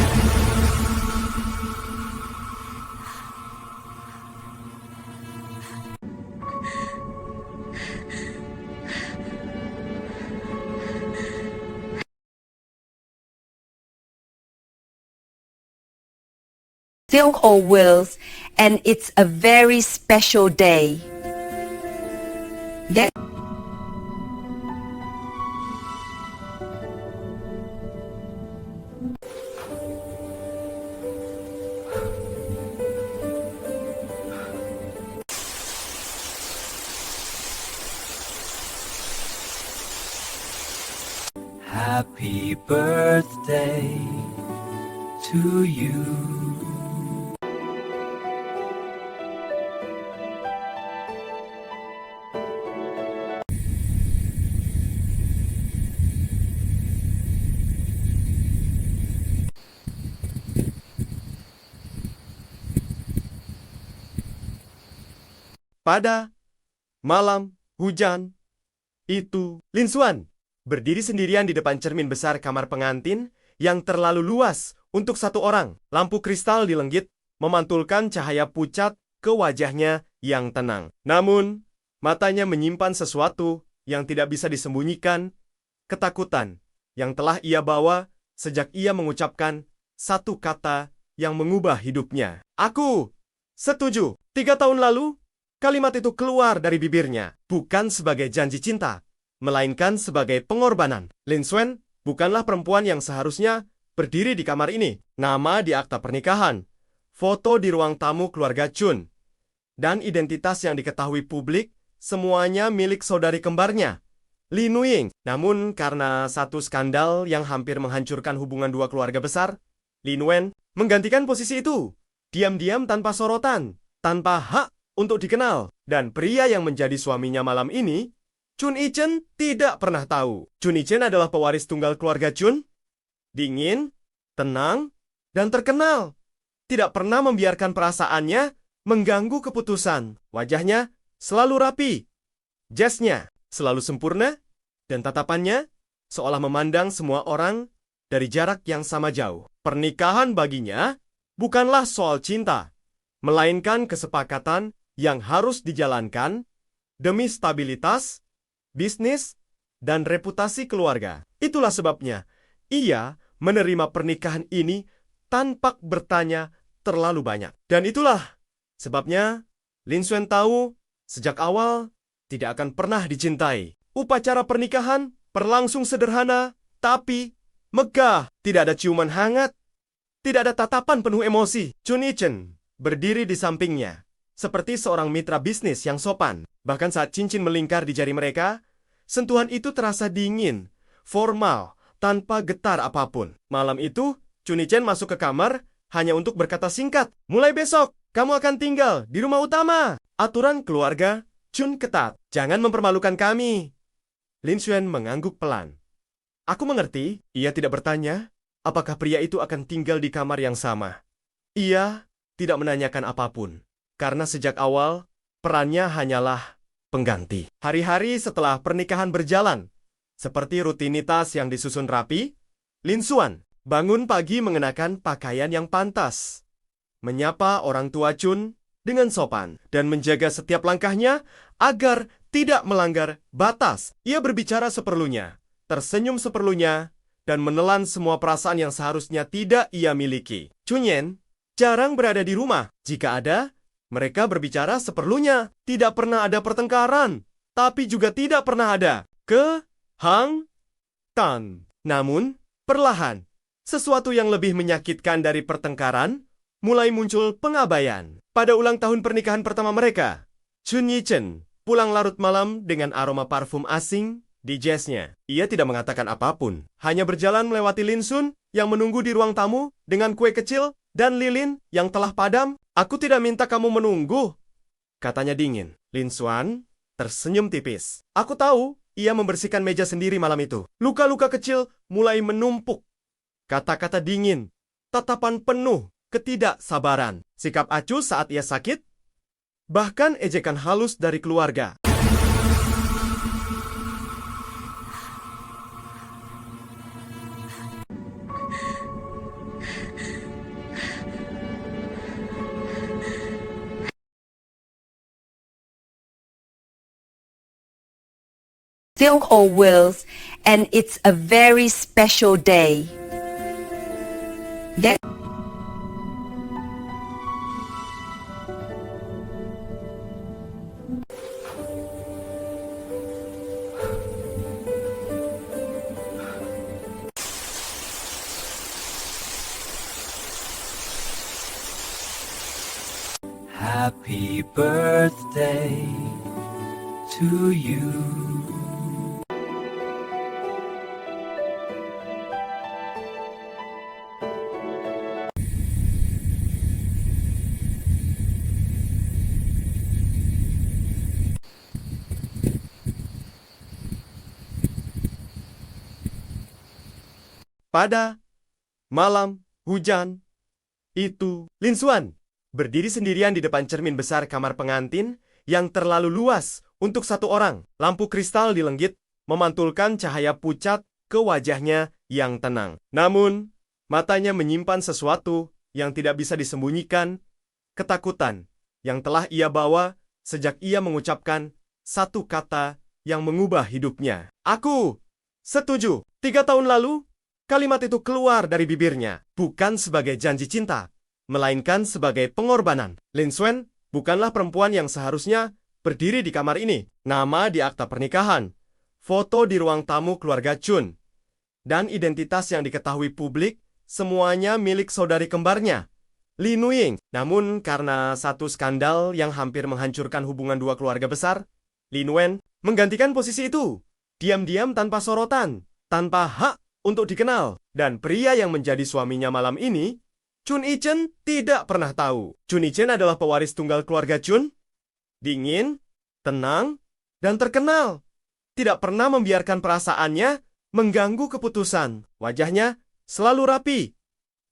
Still called Wills, and it's a very special day. That Happy birthday to you. Pada malam hujan itu, Lin Xuan berdiri sendirian di depan cermin besar kamar pengantin yang terlalu luas untuk satu orang. Lampu kristal di lenggit memantulkan cahaya pucat ke wajahnya yang tenang. Namun, matanya menyimpan sesuatu yang tidak bisa disembunyikan, ketakutan yang telah ia bawa sejak ia mengucapkan satu kata yang mengubah hidupnya. "Aku setuju." 3 tahun lalu, kalimat itu keluar dari bibirnya, bukan sebagai janji cinta, melainkan sebagai pengorbanan. Lin Xuan bukanlah perempuan yang seharusnya berdiri di kamar ini. Nama di akta pernikahan, foto di ruang tamu keluarga Chun, dan identitas yang diketahui publik semuanya milik saudari kembarnya, Li Nuying. Namun karena satu skandal yang hampir menghancurkan hubungan dua keluarga besar, Lin Wen menggantikan posisi itu, diam-diam tanpa sorotan, tanpa hak untuk dikenal. Dan pria yang menjadi suaminya malam ini, Chun Yi-chen, tidak pernah tahu. Chun Yi-chen adalah pewaris tunggal keluarga Chun. Dingin, tenang, dan terkenal. Tidak pernah membiarkan perasaannya mengganggu keputusan. Wajahnya selalu rapi. Jasnya selalu sempurna. Dan tatapannya seolah memandang semua orang dari jarak yang sama jauh. Pernikahan baginya bukanlah soal cinta, melainkan kesepakatan yang harus dijalankan demi stabilitas, bisnis, dan reputasi keluarga. Itulah sebabnya ia menerima pernikahan ini tanpa bertanya terlalu banyak. Dan itulah sebabnya Lin Xuan tahu sejak awal tidak akan pernah dicintai. Upacara pernikahan berlangsung sederhana, tapi megah. Tidak ada ciuman hangat, tidak ada tatapan penuh emosi. Chun Yi-chen berdiri di sampingnya, seperti seorang mitra bisnis yang sopan. Bahkan saat cincin melingkar di jari mereka, sentuhan itu terasa dingin, formal, tanpa getar apapun. Malam itu, Chun Yi-chen masuk ke kamar hanya untuk berkata singkat, "Mulai besok, kamu akan tinggal di rumah utama." Aturan keluarga Chun ketat. "Jangan mempermalukan kami." Lin Xuan mengangguk pelan. "Aku mengerti." Ia tidak bertanya apakah pria itu akan tinggal di kamar yang sama. Ia tidak menanyakan apapun, karena sejak awal perannya hanyalah pengganti. Hari-hari setelah pernikahan berjalan, seperti rutinitas yang disusun rapi, Lin Xuan bangun pagi mengenakan pakaian yang pantas, menyapa orang tua Chun dengan sopan, dan menjaga setiap langkahnya agar tidak melanggar batas. Ia berbicara seperlunya, tersenyum seperlunya, dan menelan semua perasaan yang seharusnya tidak ia miliki. Chun Yen jarang berada di rumah. Jika ada, mereka berbicara seperlunya. Tidak pernah ada pertengkaran, tapi juga tidak pernah ada kehangatan. Namun, perlahan, sesuatu yang lebih menyakitkan dari pertengkaran mulai muncul pengabaian. Pada ulang tahun pernikahan pertama mereka, Chun Yi-chen pulang larut malam dengan aroma parfum asing di jasnya. Ia tidak mengatakan apapun, hanya berjalan melewati Lin Sun yang menunggu di ruang tamu dengan kue kecil dan lilin yang telah padam. "Aku tidak minta kamu menunggu," katanya dingin. Lin Xuan tersenyum tipis. "Aku tahu." Ia membersihkan meja sendiri malam itu. Luka-luka kecil mulai menumpuk. Kata-kata dingin, tatapan penuh ketidaksabaran, sikap acuh saat ia sakit, bahkan ejekan halus dari keluarga. Silk Wills, and it's a very special day. That Happy birthday to you. Pada malam hujan itu, Lin Xuan berdiri sendirian di depan cermin besar kamar pengantin yang terlalu luas untuk satu orang. Lampu kristal di lenggit memantulkan cahaya pucat ke wajahnya yang tenang. Namun, matanya menyimpan sesuatu yang tidak bisa disembunyikan, ketakutan yang telah ia bawa sejak ia mengucapkan satu kata yang mengubah hidupnya. "Aku setuju." 3 tahun lalu, kalimat itu keluar dari bibirnya, bukan sebagai janji cinta, melainkan sebagai pengorbanan. Lin Xuan bukanlah perempuan yang seharusnya berdiri di kamar ini. Nama di akta pernikahan, foto di ruang tamu keluarga Chun, dan identitas yang diketahui publik semuanya milik saudari kembarnya, Li Nuying. Namun karena satu skandal yang hampir menghancurkan hubungan dua keluarga besar, Lin Wen menggantikan posisi itu, diam-diam tanpa sorotan, tanpa hak untuk dikenal. Dan pria yang menjadi suaminya malam ini, Chun Yi-chen, tidak pernah tahu. Chun Yi-chen adalah pewaris tunggal keluarga Chun. Dingin, tenang, dan terkenal. Tidak pernah membiarkan perasaannya mengganggu keputusan. Wajahnya selalu rapi.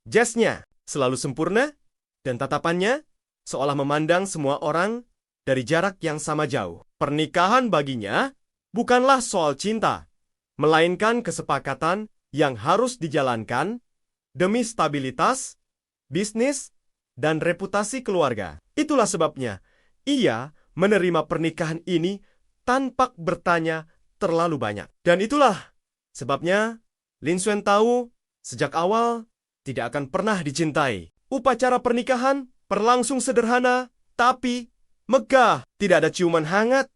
Jasnya selalu sempurna. Dan tatapannya seolah memandang semua orang dari jarak yang sama jauh. Pernikahan baginya bukanlah soal cinta, melainkan kesepakatan yang harus dijalankan demi stabilitas, bisnis, dan reputasi keluarga. Itulah sebabnya ia menerima pernikahan ini tanpa bertanya terlalu banyak. Dan itulah sebabnya Lin Xuan tahu sejak awal tidak akan pernah dicintai. Upacara pernikahan berlangsung sederhana, tapi megah. Tidak ada ciuman hangat,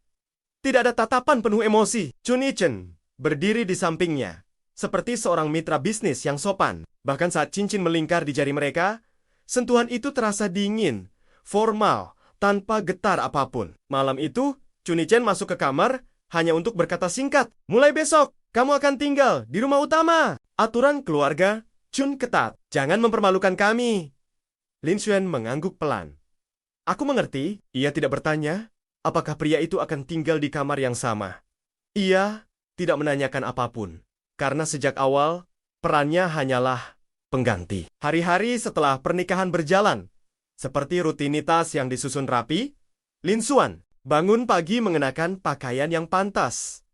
tidak ada tatapan penuh emosi. Chun Yi-chen berdiri di sampingnya, seperti seorang mitra bisnis yang sopan. Bahkan saat cincin melingkar di jari mereka, sentuhan itu terasa dingin, formal, tanpa getar apapun. Malam itu, Chun Yi-chen masuk ke kamar hanya untuk berkata singkat, "Mulai besok, kamu akan tinggal di rumah utama." Aturan keluarga Chun ketat. "Jangan mempermalukan kami." Lin Xuan mengangguk pelan. "Aku mengerti." Ia tidak bertanya apakah pria itu akan tinggal di kamar yang sama. Ia tidak menanyakan apapun, karena sejak awal perannya hanyalah pengganti. Hari-hari setelah pernikahan berjalan, seperti rutinitas yang disusun rapi, Lin Xuan bangun pagi mengenakan pakaian yang pantas,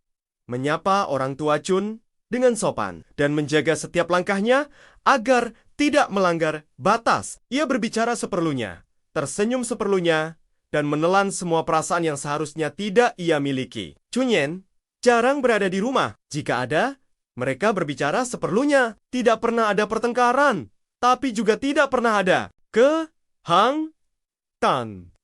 menyapa orang tua Chun dengan sopan, dan menjaga setiap langkahnya agar tidak melanggar batas. Ia berbicara seperlunya, tersenyum seperlunya, dan menelan semua perasaan yang seharusnya tidak ia miliki. Chun Yen jarang berada di rumah. Jika ada, mereka berbicara seperlunya. Tidak pernah ada pertengkaran, tapi juga tidak pernah ada kehangatan.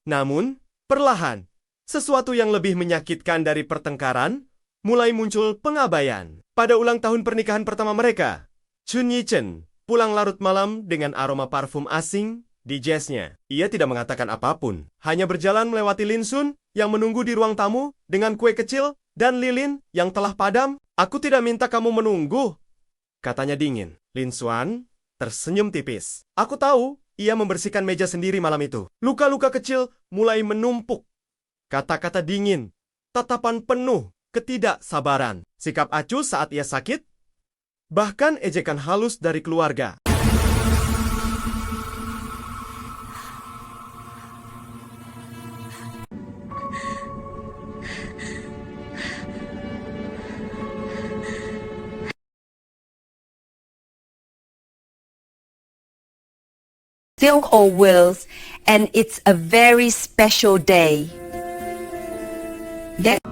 Namun, perlahan, sesuatu yang lebih menyakitkan dari pertengkaran mulai muncul pengabaian. Pada ulang tahun pernikahan pertama mereka, Chun Yi-chen pulang larut malam dengan aroma parfum asing di jasnya. Ia tidak mengatakan apapun, hanya berjalan melewati Lin Sun yang menunggu di ruang tamu dengan kue kecil dan lilin yang telah padam. "Aku tidak minta kamu menunggu," katanya dingin. Lin Xuan tersenyum tipis. "Aku tahu." Ia membersihkan meja sendiri malam itu. Luka-luka kecil mulai menumpuk. Kata-kata dingin, tatapan penuh ketidaksabaran, sikap acuh saat ia sakit, bahkan ejekan halus dari keluarga. Silk or Wills, and it's a very special day. That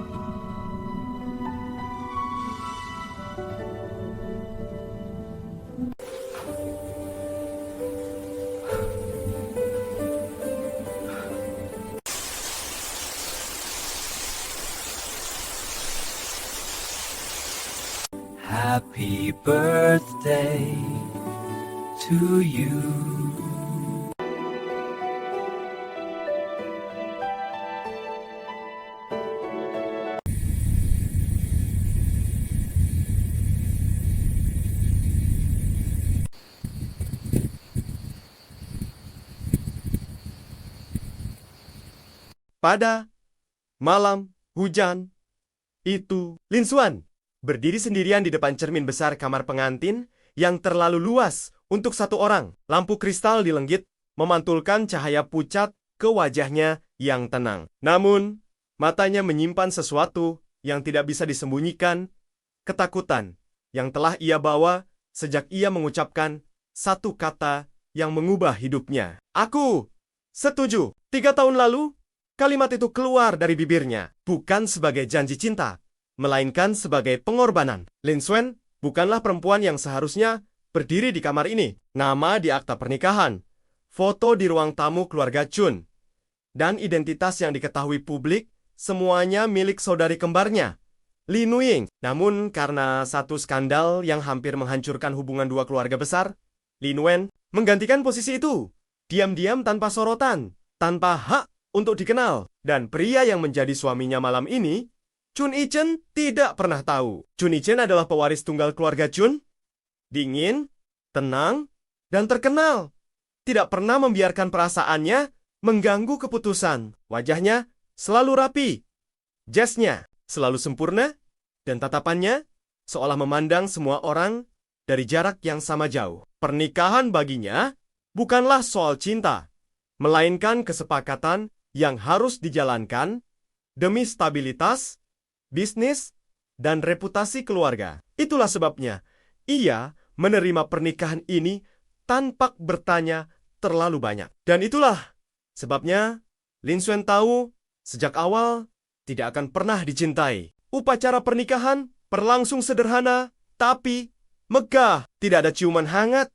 Happy birthday to you. Pada malam hujan itu, Lin Xuan berdiri sendirian di depan cermin besar kamar pengantin yang terlalu luas untuk satu orang. Lampu kristal di lenggit memantulkan cahaya pucat ke wajahnya yang tenang. Namun, matanya menyimpan sesuatu yang tidak bisa disembunyikan, ketakutan yang telah ia bawa sejak ia mengucapkan satu kata yang mengubah hidupnya. "Aku setuju." 3 tahun lalu, kalimat itu keluar dari bibirnya, bukan sebagai janji cinta, melainkan sebagai pengorbanan. Lin Xuan bukanlah perempuan yang seharusnya berdiri di kamar ini. Nama di akta pernikahan, foto di ruang tamu keluarga Chun, dan identitas yang diketahui publik, semuanya milik saudari kembarnya, Li Nuying. Namun karena satu skandal yang hampir menghancurkan hubungan dua keluarga besar, Lin Wen menggantikan posisi itu, diam-diam tanpa sorotan, tanpa hak untuk dikenal. Dan pria yang menjadi suaminya malam ini, Chun Yi-chen, tidak pernah tahu. Chun Yi-chen adalah pewaris tunggal keluarga Chun. Dingin, tenang, dan terkenal. Tidak pernah membiarkan perasaannya mengganggu keputusan. Wajahnya selalu rapi. Jasnya selalu sempurna. Dan tatapannya seolah memandang semua orang dari jarak yang sama jauh. Pernikahan baginya bukanlah soal cinta, melainkan kesepakatan yang harus dijalankan demi stabilitas, bisnis, dan reputasi keluarga. Itulah sebabnya ia menerima pernikahan ini tanpa bertanya terlalu banyak. Dan itulah sebabnya Lin Xuan tahu sejak awal tidak akan pernah dicintai. Upacara pernikahan berlangsung sederhana, tapi megah. Tidak ada ciuman hangat,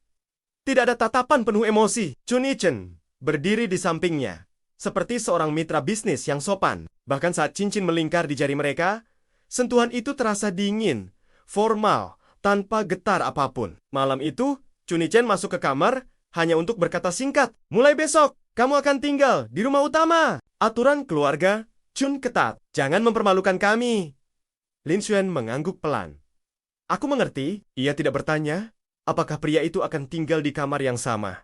tidak ada tatapan penuh emosi. Chun Yi-chen berdiri di sampingnya, seperti seorang mitra bisnis yang sopan. Bahkan saat cincin melingkar di jari mereka, sentuhan itu terasa dingin, formal, tanpa getar apapun. Malam itu, Chun Yi-chen masuk ke kamar hanya untuk berkata singkat, "Mulai besok, kamu akan tinggal di rumah utama." Aturan keluarga Chun ketat. "Jangan mempermalukan kami." Lin Xuan mengangguk pelan. "Aku mengerti." Ia tidak bertanya apakah pria itu akan tinggal di kamar yang sama.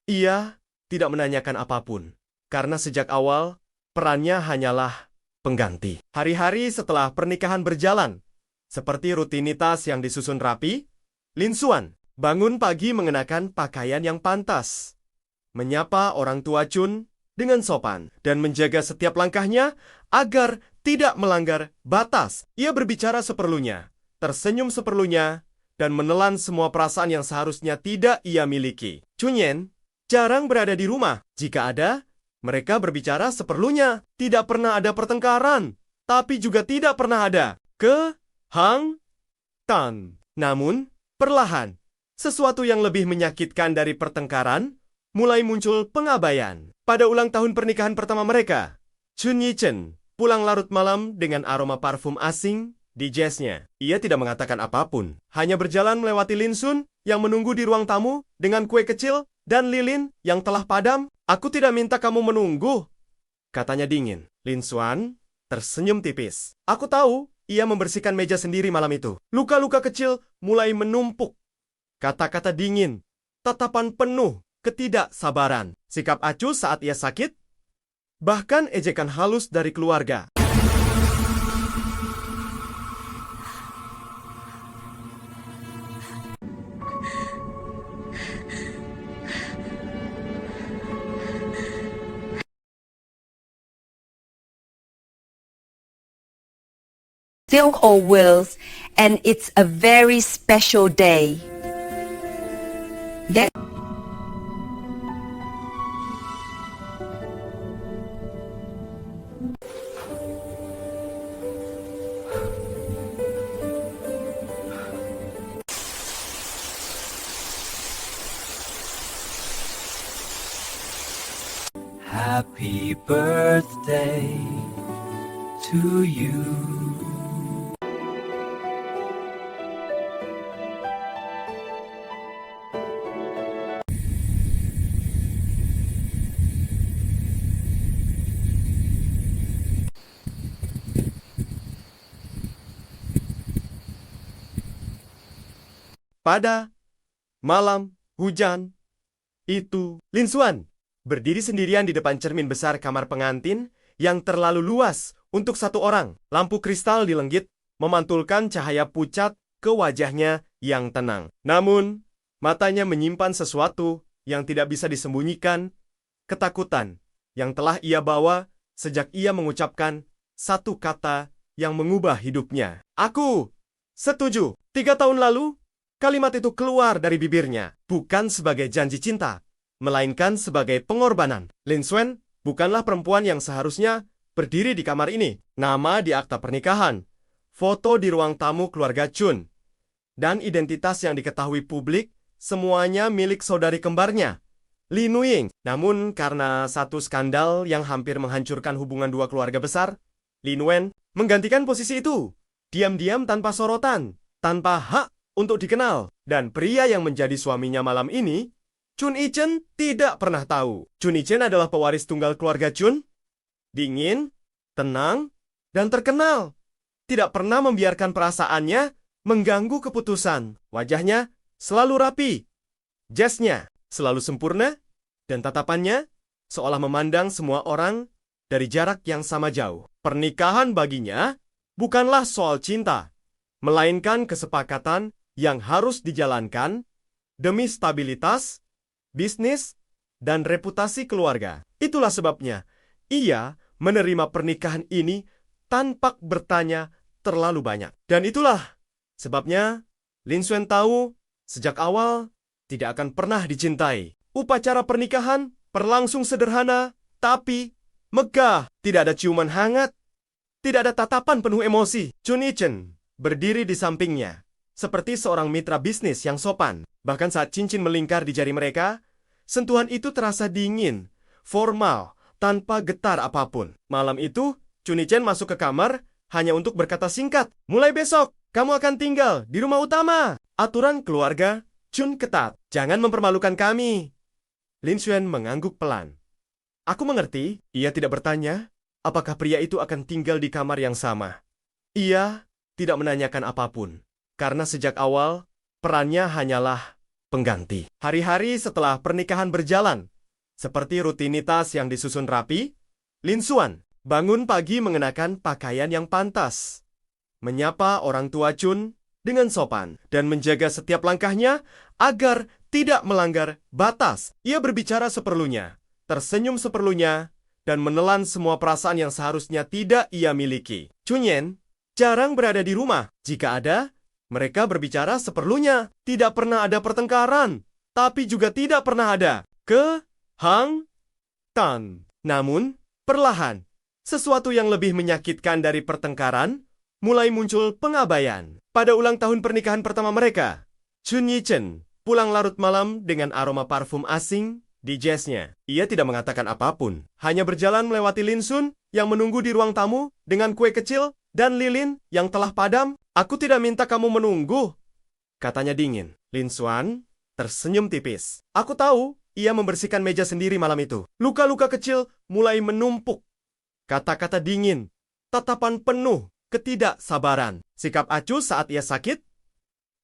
Ia tidak menanyakan apapun, karena sejak awal perannya hanyalah pengganti. Hari-hari setelah pernikahan berjalan, seperti rutinitas yang disusun rapi, Lin Xuan bangun pagi mengenakan pakaian yang pantas, menyapa orang tua Chun dengan sopan, dan menjaga setiap langkahnya agar tidak melanggar batas. Ia berbicara seperlunya, tersenyum seperlunya, dan menelan semua perasaan yang seharusnya tidak ia miliki. Chun Yen jarang berada di rumah. Jika ada, mereka berbicara seperlunya. Tidak pernah ada pertengkaran, tapi juga tidak pernah ada kehangatan. Namun, perlahan, sesuatu yang lebih menyakitkan dari pertengkaran mulai muncul pengabaian. Pada ulang tahun pernikahan pertama mereka, Chun Yi-chen pulang larut malam dengan aroma parfum asing di jasnya. Ia tidak mengatakan apapun, hanya berjalan melewati Lin Xuan yang menunggu di ruang tamu dengan kue kecil dan lilin yang telah padam. "Aku tidak minta kamu menunggu," katanya dingin. Lin Xuan tersenyum tipis. "Aku tahu." Ia membersihkan meja sendiri malam itu. Luka-luka kecil mulai menumpuk. Kata-kata dingin, tatapan penuh ketidaksabaran, sikap acuh saat ia sakit, bahkan ejekan halus dari keluarga. Silk or Wills, and it's a very special day. That Happy birthday to you. Pada malam hujan itu, Lin Xuan berdiri sendirian di depan cermin besar kamar pengantin yang terlalu luas untuk satu orang. Lampu kristal di lenggit memantulkan cahaya pucat ke wajahnya yang tenang. Namun, matanya menyimpan sesuatu yang tidak bisa disembunyikan, ketakutan yang telah ia bawa sejak ia mengucapkan satu kata yang mengubah hidupnya. "Aku setuju." 3 tahun lalu, kalimat itu keluar dari bibirnya, bukan sebagai janji cinta, melainkan sebagai pengorbanan. Lin Xuan bukanlah perempuan yang seharusnya berdiri di kamar ini. Nama di akta pernikahan, foto di ruang tamu keluarga Chun, dan identitas yang diketahui publik semuanya milik saudari kembarnya, Lin Ying. Namun karena satu skandal yang hampir menghancurkan hubungan dua keluarga besar, Lin Wen menggantikan posisi itu, diam-diam tanpa sorotan, tanpa hak untuk dikenal. Dan pria yang menjadi suaminya malam ini, Chun Yi-chen, tidak pernah tahu. Chun Yi-chen adalah pewaris tunggal keluarga Chun. Dingin, tenang, dan terkenal. Tidak pernah membiarkan perasaannya mengganggu keputusan. Wajahnya selalu rapi. Jasnya selalu sempurna. Dan tatapannya seolah memandang semua orang dari jarak yang sama jauh. Pernikahan baginya bukanlah soal cinta, melainkan kesepakatan yang harus dijalankan demi stabilitas, bisnis, dan reputasi keluarga. Itulah sebabnya ia menerima pernikahan ini tanpa bertanya terlalu banyak. Dan itulah sebabnya Lin Xuan tahu sejak awal tidak akan pernah dicintai. Upacara pernikahan berlangsung sederhana, tapi megah. Tidak ada ciuman hangat, tidak ada tatapan penuh emosi. Chun Yi-chen berdiri di sampingnya, seperti seorang mitra bisnis yang sopan. Bahkan saat cincin melingkar di jari mereka, sentuhan itu terasa dingin, formal, tanpa getar apapun. Malam itu, Chun Yi-chen masuk ke kamar hanya untuk berkata singkat, "Mulai besok, kamu akan tinggal di rumah utama." Aturan keluarga Chun ketat. "Jangan mempermalukan kami." Lin Xuan mengangguk pelan. "Aku mengerti." Ia tidak bertanya apakah pria itu akan tinggal di kamar yang sama. Ia tidak menanyakan apapun, karena sejak awal perannya hanyalah pengganti. Hari-hari setelah pernikahan berjalan, seperti rutinitas yang disusun rapi, Lin Xuan bangun pagi mengenakan pakaian yang pantas, menyapa orang tua Chun dengan sopan, dan menjaga setiap langkahnya agar tidak melanggar batas. Ia berbicara seperlunya, tersenyum seperlunya, dan menelan semua perasaan yang seharusnya tidak ia miliki. Chun Yen jarang berada di rumah. Jika ada, mereka berbicara seperlunya. Tidak pernah ada pertengkaran, tapi juga tidak pernah ada kehangatan. Namun, perlahan, sesuatu yang lebih menyakitkan dari pertengkaran mulai muncul. Pengabaian. Pada ulang tahun pernikahan pertama mereka, Chun Yi-chen pulang larut malam dengan aroma parfum asing di jasnya. Ia tidak mengatakan apapun, hanya berjalan melewati Lin Sun yang menunggu di ruang tamu dengan kue kecil dan lilin yang telah padam. "Aku tidak minta kamu menunggu," katanya dingin. Lin Xuan tersenyum tipis. "Aku tahu." Ia membersihkan meja sendiri malam itu. Luka-luka kecil mulai menumpuk. Kata-kata dingin, tatapan penuh ketidaksabaran, sikap acuh saat ia sakit,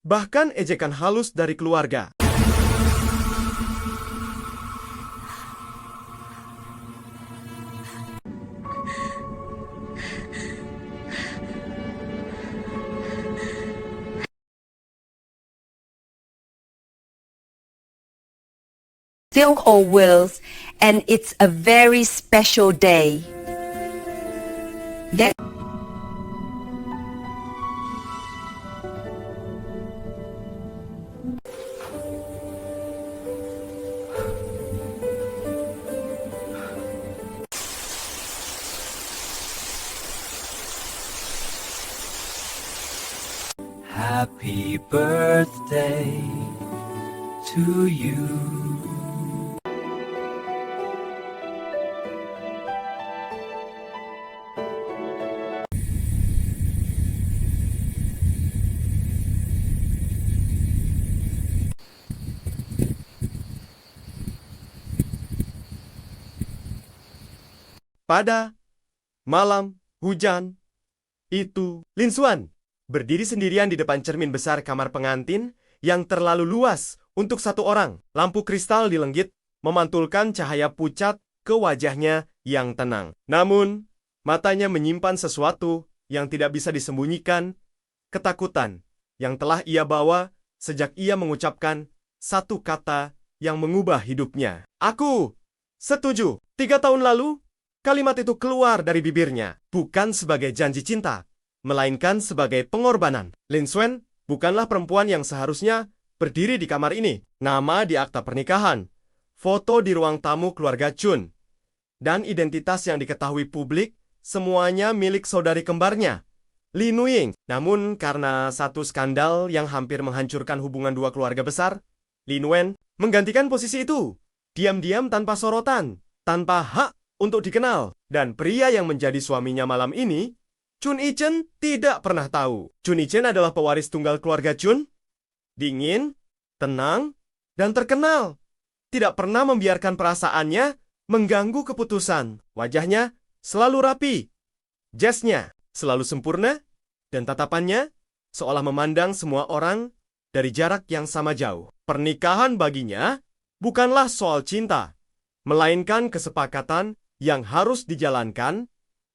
bahkan ejekan halus dari keluarga. Tiongho wills, and it's a very special day. That Happy birthday to you. Pada malam hujan itu, Lin Xuan berdiri sendirian di depan cermin besar kamar pengantin yang terlalu luas untuk satu orang. Lampu kristal di lenggit memantulkan cahaya pucat ke wajahnya yang tenang. Namun, matanya menyimpan sesuatu yang tidak bisa disembunyikan, ketakutan yang telah ia bawa sejak ia mengucapkan satu kata yang mengubah hidupnya. "Aku setuju." 3 tahun lalu, kalimat itu keluar dari bibirnya, bukan sebagai janji cinta, melainkan sebagai pengorbanan. Lin Xuan bukanlah perempuan yang seharusnya berdiri di kamar ini. Nama di akta pernikahan, foto di ruang tamu keluarga Chun, dan identitas yang diketahui publik semuanya milik saudari kembarnya, Li Nuying. Namun karena satu skandal yang hampir menghancurkan hubungan dua keluarga besar, Li Nuen menggantikan posisi itu, diam-diam tanpa sorotan, tanpa hak untuk dikenal. Dan pria yang menjadi suaminya malam ini, Chun Yi-chen, tidak pernah tahu. Chun Yi-chen adalah pewaris tunggal keluarga Chun. Dingin, tenang, dan terkenal. Tidak pernah membiarkan perasaannya mengganggu keputusan. Wajahnya selalu rapi. Jasnya selalu sempurna. Dan tatapannya seolah memandang semua orang dari jarak yang sama jauh. Pernikahan baginya bukanlah soal cinta, melainkan kesepakatan yang harus dijalankan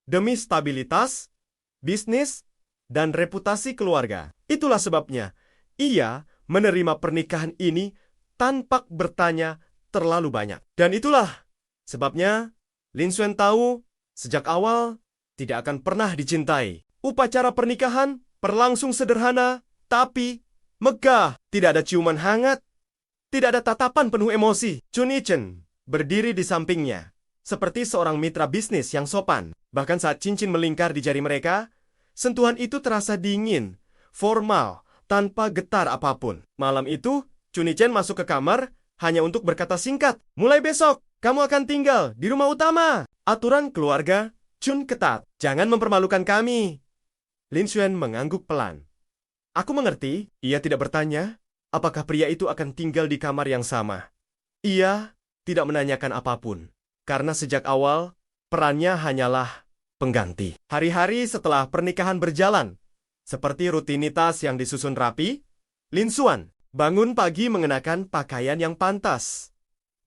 demi stabilitas, bisnis, dan reputasi keluarga. Itulah sebabnya ia menerima pernikahan ini tanpa bertanya terlalu banyak. Dan itulah sebabnya Lin Xuan tahu sejak awal tidak akan pernah dicintai. Upacara pernikahan berlangsung sederhana, tapi megah. Tidak ada ciuman hangat, Tidak ada tatapan penuh emosi. Chun Yi-chen berdiri di sampingnya, seperti seorang mitra bisnis yang sopan. Bahkan saat cincin melingkar di jari mereka, sentuhan itu terasa dingin, formal, tanpa getar apapun. Malam itu, Chun Yi-chen masuk ke kamar hanya untuk berkata singkat, "Mulai besok, kamu akan tinggal di rumah utama." Aturan keluarga Chun ketat. "Jangan mempermalukan kami." Lin Xuan mengangguk pelan. "Aku mengerti." Ia tidak bertanya apakah pria itu akan tinggal di kamar yang sama. Ia tidak menanyakan apapun, karena sejak awal perannya hanyalah pengganti. Hari-hari setelah pernikahan berjalan, seperti rutinitas yang disusun rapi, Lin Xuan bangun pagi mengenakan pakaian yang pantas,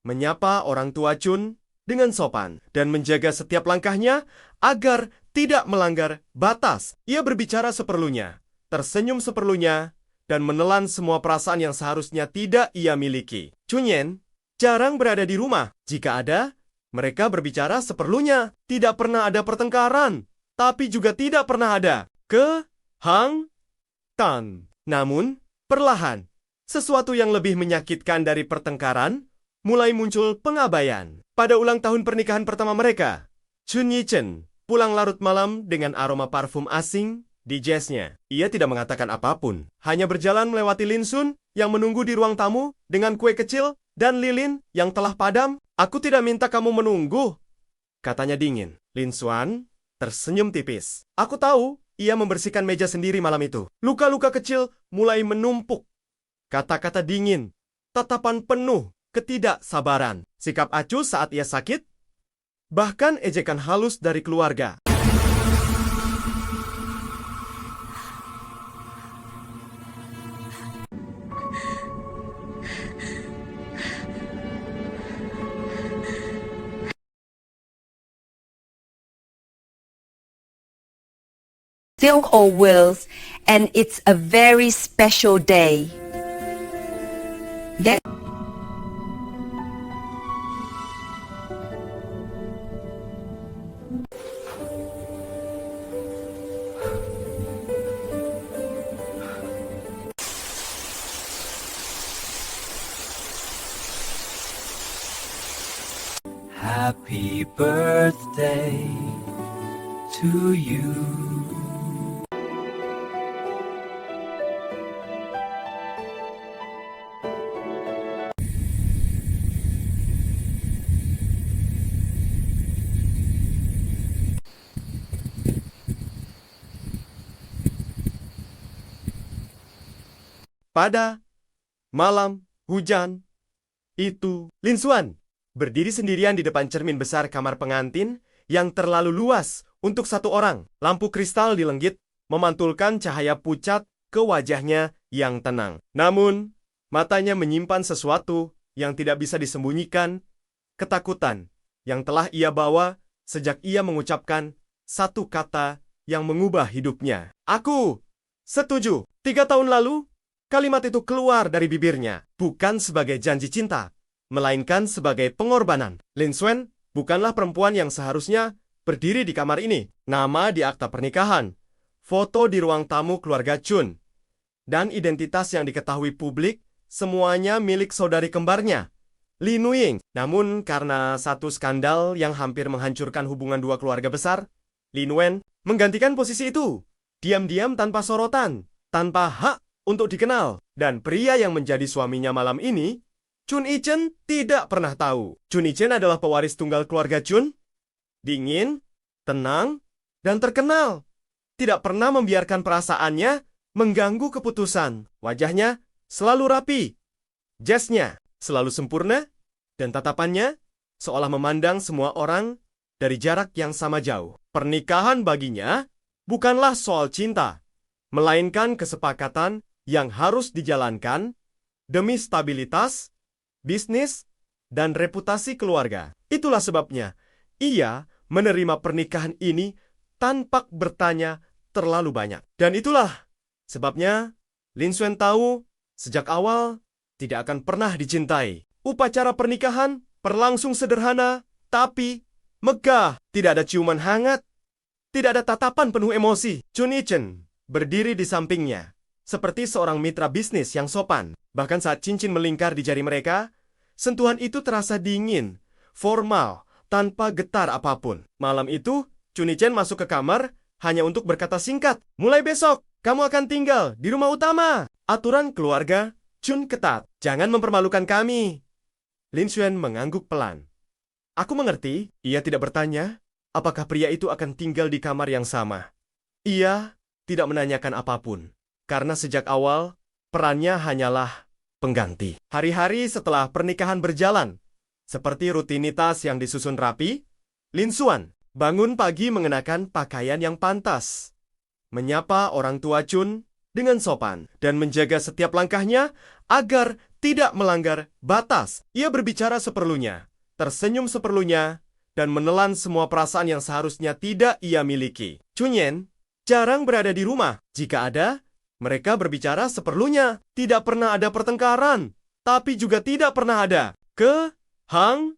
menyapa orang tua Chun dengan sopan, dan menjaga setiap langkahnya agar tidak melanggar batas. Ia berbicara seperlunya, tersenyum seperlunya, dan menelan semua perasaan yang seharusnya tidak ia miliki. Chun Yen jarang berada di rumah. Jika ada, mereka berbicara seperlunya. Tidak pernah ada pertengkaran, tapi juga tidak pernah ada kehangatan. Namun, perlahan, sesuatu yang lebih menyakitkan dari pertengkaran mulai muncul pengabaian. Pada ulang tahun pernikahan pertama mereka, Chun Yi-chen pulang larut malam dengan aroma parfum asing di jasnya. Ia tidak mengatakan apapun, hanya berjalan melewati Lin Sun yang menunggu di ruang tamu dengan kue kecil dan lilin yang telah padam. "Aku tidak minta kamu menunggu," katanya dingin. Lin Xuan tersenyum tipis. "Aku tahu." Ia membersihkan meja sendiri malam itu. Luka-luka kecil mulai menumpuk. Kata-kata dingin, tatapan penuh ketidaksabaran, sikap acuh saat ia sakit, bahkan ejekan halus dari keluarga. Silk Wills, and it's a very special day. That Happy birthday to you. Pada malam hujan itu, Lin Xuan berdiri sendirian di depan cermin besar kamar pengantin yang terlalu luas untuk satu orang. Lampu kristal di lenggit memantulkan cahaya pucat ke wajahnya yang tenang. Namun, matanya menyimpan sesuatu yang tidak bisa disembunyikan, ketakutan yang telah ia bawa sejak ia mengucapkan satu kata yang mengubah hidupnya. "Aku setuju." 3 tahun lalu, kalimat itu keluar dari bibirnya, bukan sebagai janji cinta, melainkan sebagai pengorbanan. Lin Xuan bukanlah perempuan yang seharusnya berdiri di kamar ini. Nama di akta pernikahan, foto di ruang tamu keluarga Chun, dan identitas yang diketahui publik semuanya milik saudari kembarnya, Li Nuying. Namun karena satu skandal yang hampir menghancurkan hubungan dua keluarga besar, Lin Wen menggantikan posisi itu, diam-diam tanpa sorotan, tanpa hak untuk dikenal. Dan pria yang menjadi suaminya malam ini, Chun Yi-chen, tidak pernah tahu. Chun Yi-chen adalah pewaris tunggal keluarga Chun. Dingin, tenang, dan terkenal. Tidak pernah membiarkan perasaannya mengganggu keputusan. Wajahnya selalu rapi. Jasnya selalu sempurna. Dan tatapannya seolah memandang semua orang dari jarak yang sama jauh. Pernikahan baginya bukanlah soal cinta, melainkan kesepakatan yang harus dijalankan demi stabilitas, bisnis, dan reputasi keluarga. Itulah sebabnya ia menerima pernikahan ini tanpa bertanya terlalu banyak. Dan itulah sebabnya Lin Xuan tahu sejak awal tidak akan pernah dicintai. Upacara pernikahan berlangsung sederhana, tapi megah. Tidak ada ciuman hangat, tidak ada tatapan penuh emosi. Chun Yi-chen berdiri di sampingnya, seperti seorang mitra bisnis yang sopan. Bahkan saat cincin melingkar di jari mereka, sentuhan itu terasa dingin, formal, tanpa getar apapun. Malam itu, Chun-Yi-chen masuk ke kamar hanya untuk berkata singkat, "Mulai besok, kamu akan tinggal di rumah utama." Aturan keluarga Chun ketat. "Jangan mempermalukan kami." Lin Xuan mengangguk pelan. "Aku mengerti." Ia tidak bertanya, apakah pria itu akan tinggal di kamar yang sama. Ia tidak menanyakan apapun, karena sejak awal, perannya hanyalah pengganti. Hari-hari setelah pernikahan berjalan, seperti rutinitas yang disusun rapi, Lin Xuan bangun pagi mengenakan pakaian yang pantas, menyapa orang tua Chun dengan sopan, dan menjaga setiap langkahnya agar tidak melanggar batas. Ia berbicara seperlunya, tersenyum seperlunya, dan menelan semua perasaan yang seharusnya tidak ia miliki. Chun-Yen jarang berada di rumah. Jika ada, mereka berbicara seperlunya. Tidak pernah ada pertengkaran, tapi juga tidak pernah ada kehangatan.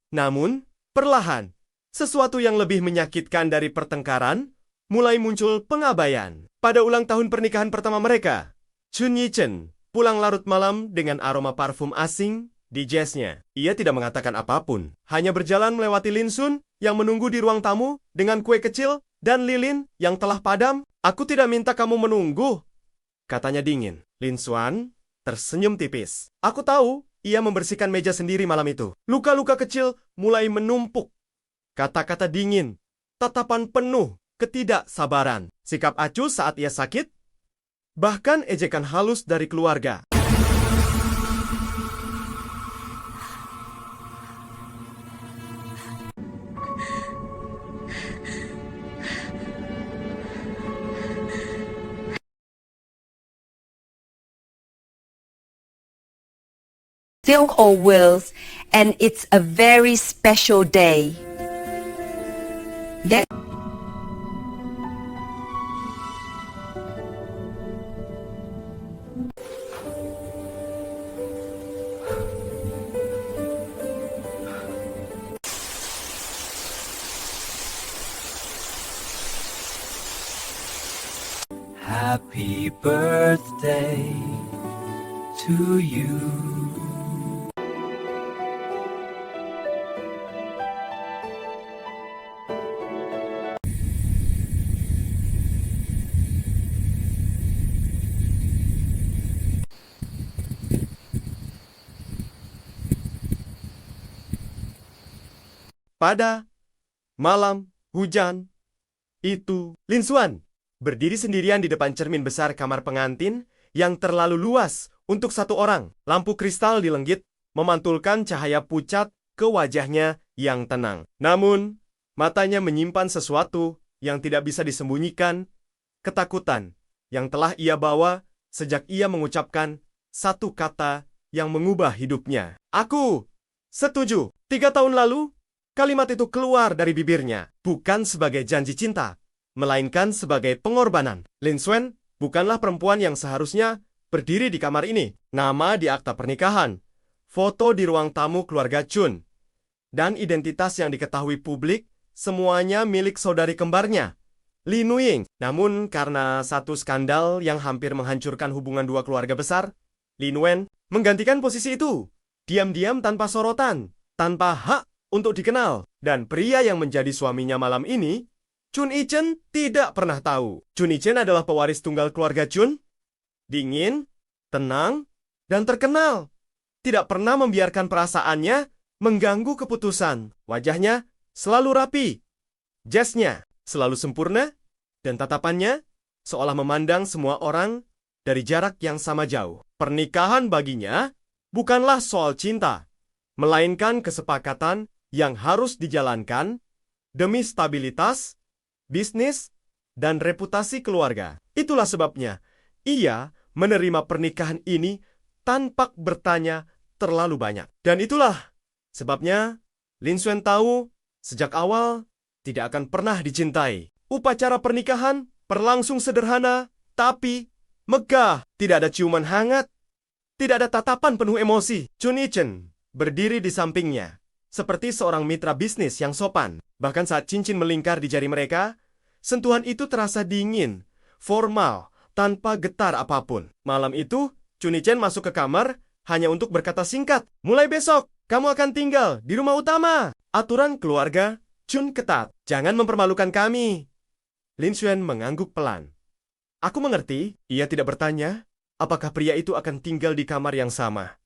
Namun, perlahan, sesuatu yang lebih menyakitkan dari pertengkaran mulai muncul pengabaian. Pada ulang tahun pernikahan pertama mereka, Chun-Yi-chen pulang larut malam dengan aroma parfum asing di jasnya. Ia tidak mengatakan apapun, hanya berjalan melewati Lin Sun yang menunggu di ruang tamu dengan kue kecil dan lilin yang telah padam. "Aku tidak minta kamu menunggu," katanya dingin. Lin Xuan tersenyum tipis. "Aku tahu." Ia membersihkan meja sendiri malam itu. Luka-luka kecil mulai menumpuk. Kata-kata dingin, tatapan penuh ketidaksabaran, sikap acuh saat ia sakit, bahkan ejekan halus dari keluarga. Silk or Wills, and it's a very special day. That Happy birthday to you. Pada malam hujan itu, Lin Xuan berdiri sendirian di depan cermin besar kamar pengantin yang terlalu luas untuk satu orang. Lampu kristal di lenggit memantulkan cahaya pucat ke wajahnya yang tenang. Namun, matanya menyimpan sesuatu yang tidak bisa disembunyikan, ketakutan yang telah ia bawa sejak ia mengucapkan satu kata yang mengubah hidupnya. "Aku setuju." 3 tahun lalu, kalimat itu keluar dari bibirnya, bukan sebagai janji cinta, melainkan sebagai pengorbanan. Lin Xuan bukanlah perempuan yang seharusnya berdiri di kamar ini. Nama di akta pernikahan, foto di ruang tamu keluarga Chun, dan identitas yang diketahui publik, semuanya milik saudari kembarnya, Li Nuying. Namun karena satu skandal yang hampir menghancurkan hubungan dua keluarga besar, Lin Wen menggantikan posisi itu, diam-diam tanpa sorotan, tanpa hak untuk dikenal. Dan pria yang menjadi suaminya malam ini, Chun-Yi-chen, tidak pernah tahu. Chun-Yi-chen adalah pewaris tunggal keluarga Chun, dingin, tenang, dan terkenal. Tidak pernah membiarkan perasaannya mengganggu keputusan. Wajahnya selalu rapi, jasnya selalu sempurna, dan tatapannya seolah memandang semua orang dari jarak yang sama jauh. Pernikahan baginya bukanlah soal cinta, melainkan kesepakatan yang harus dijalankan demi stabilitas, bisnis, dan reputasi keluarga. Itulah sebabnya ia menerima pernikahan ini tanpa bertanya terlalu banyak. Dan itulah sebabnya Lin Xuan tahu sejak awal tidak akan pernah dicintai. Upacara pernikahan berlangsung sederhana, tapi megah. Tidak ada ciuman hangat, tidak ada tatapan penuh emosi. Chun-Yi-chen berdiri di sampingnya, seperti seorang mitra bisnis yang sopan. Bahkan saat cincin melingkar di jari mereka, sentuhan itu terasa dingin, formal, tanpa getar apapun. Malam itu, Chun-Yi-chen masuk ke kamar hanya untuk berkata singkat, "Mulai besok, kamu akan tinggal di rumah utama." Aturan keluarga Chun ketat. "Jangan mempermalukan kami." Lin Xuan mengangguk pelan. "Aku mengerti." Ia tidak bertanya, apakah pria itu akan tinggal di kamar yang sama.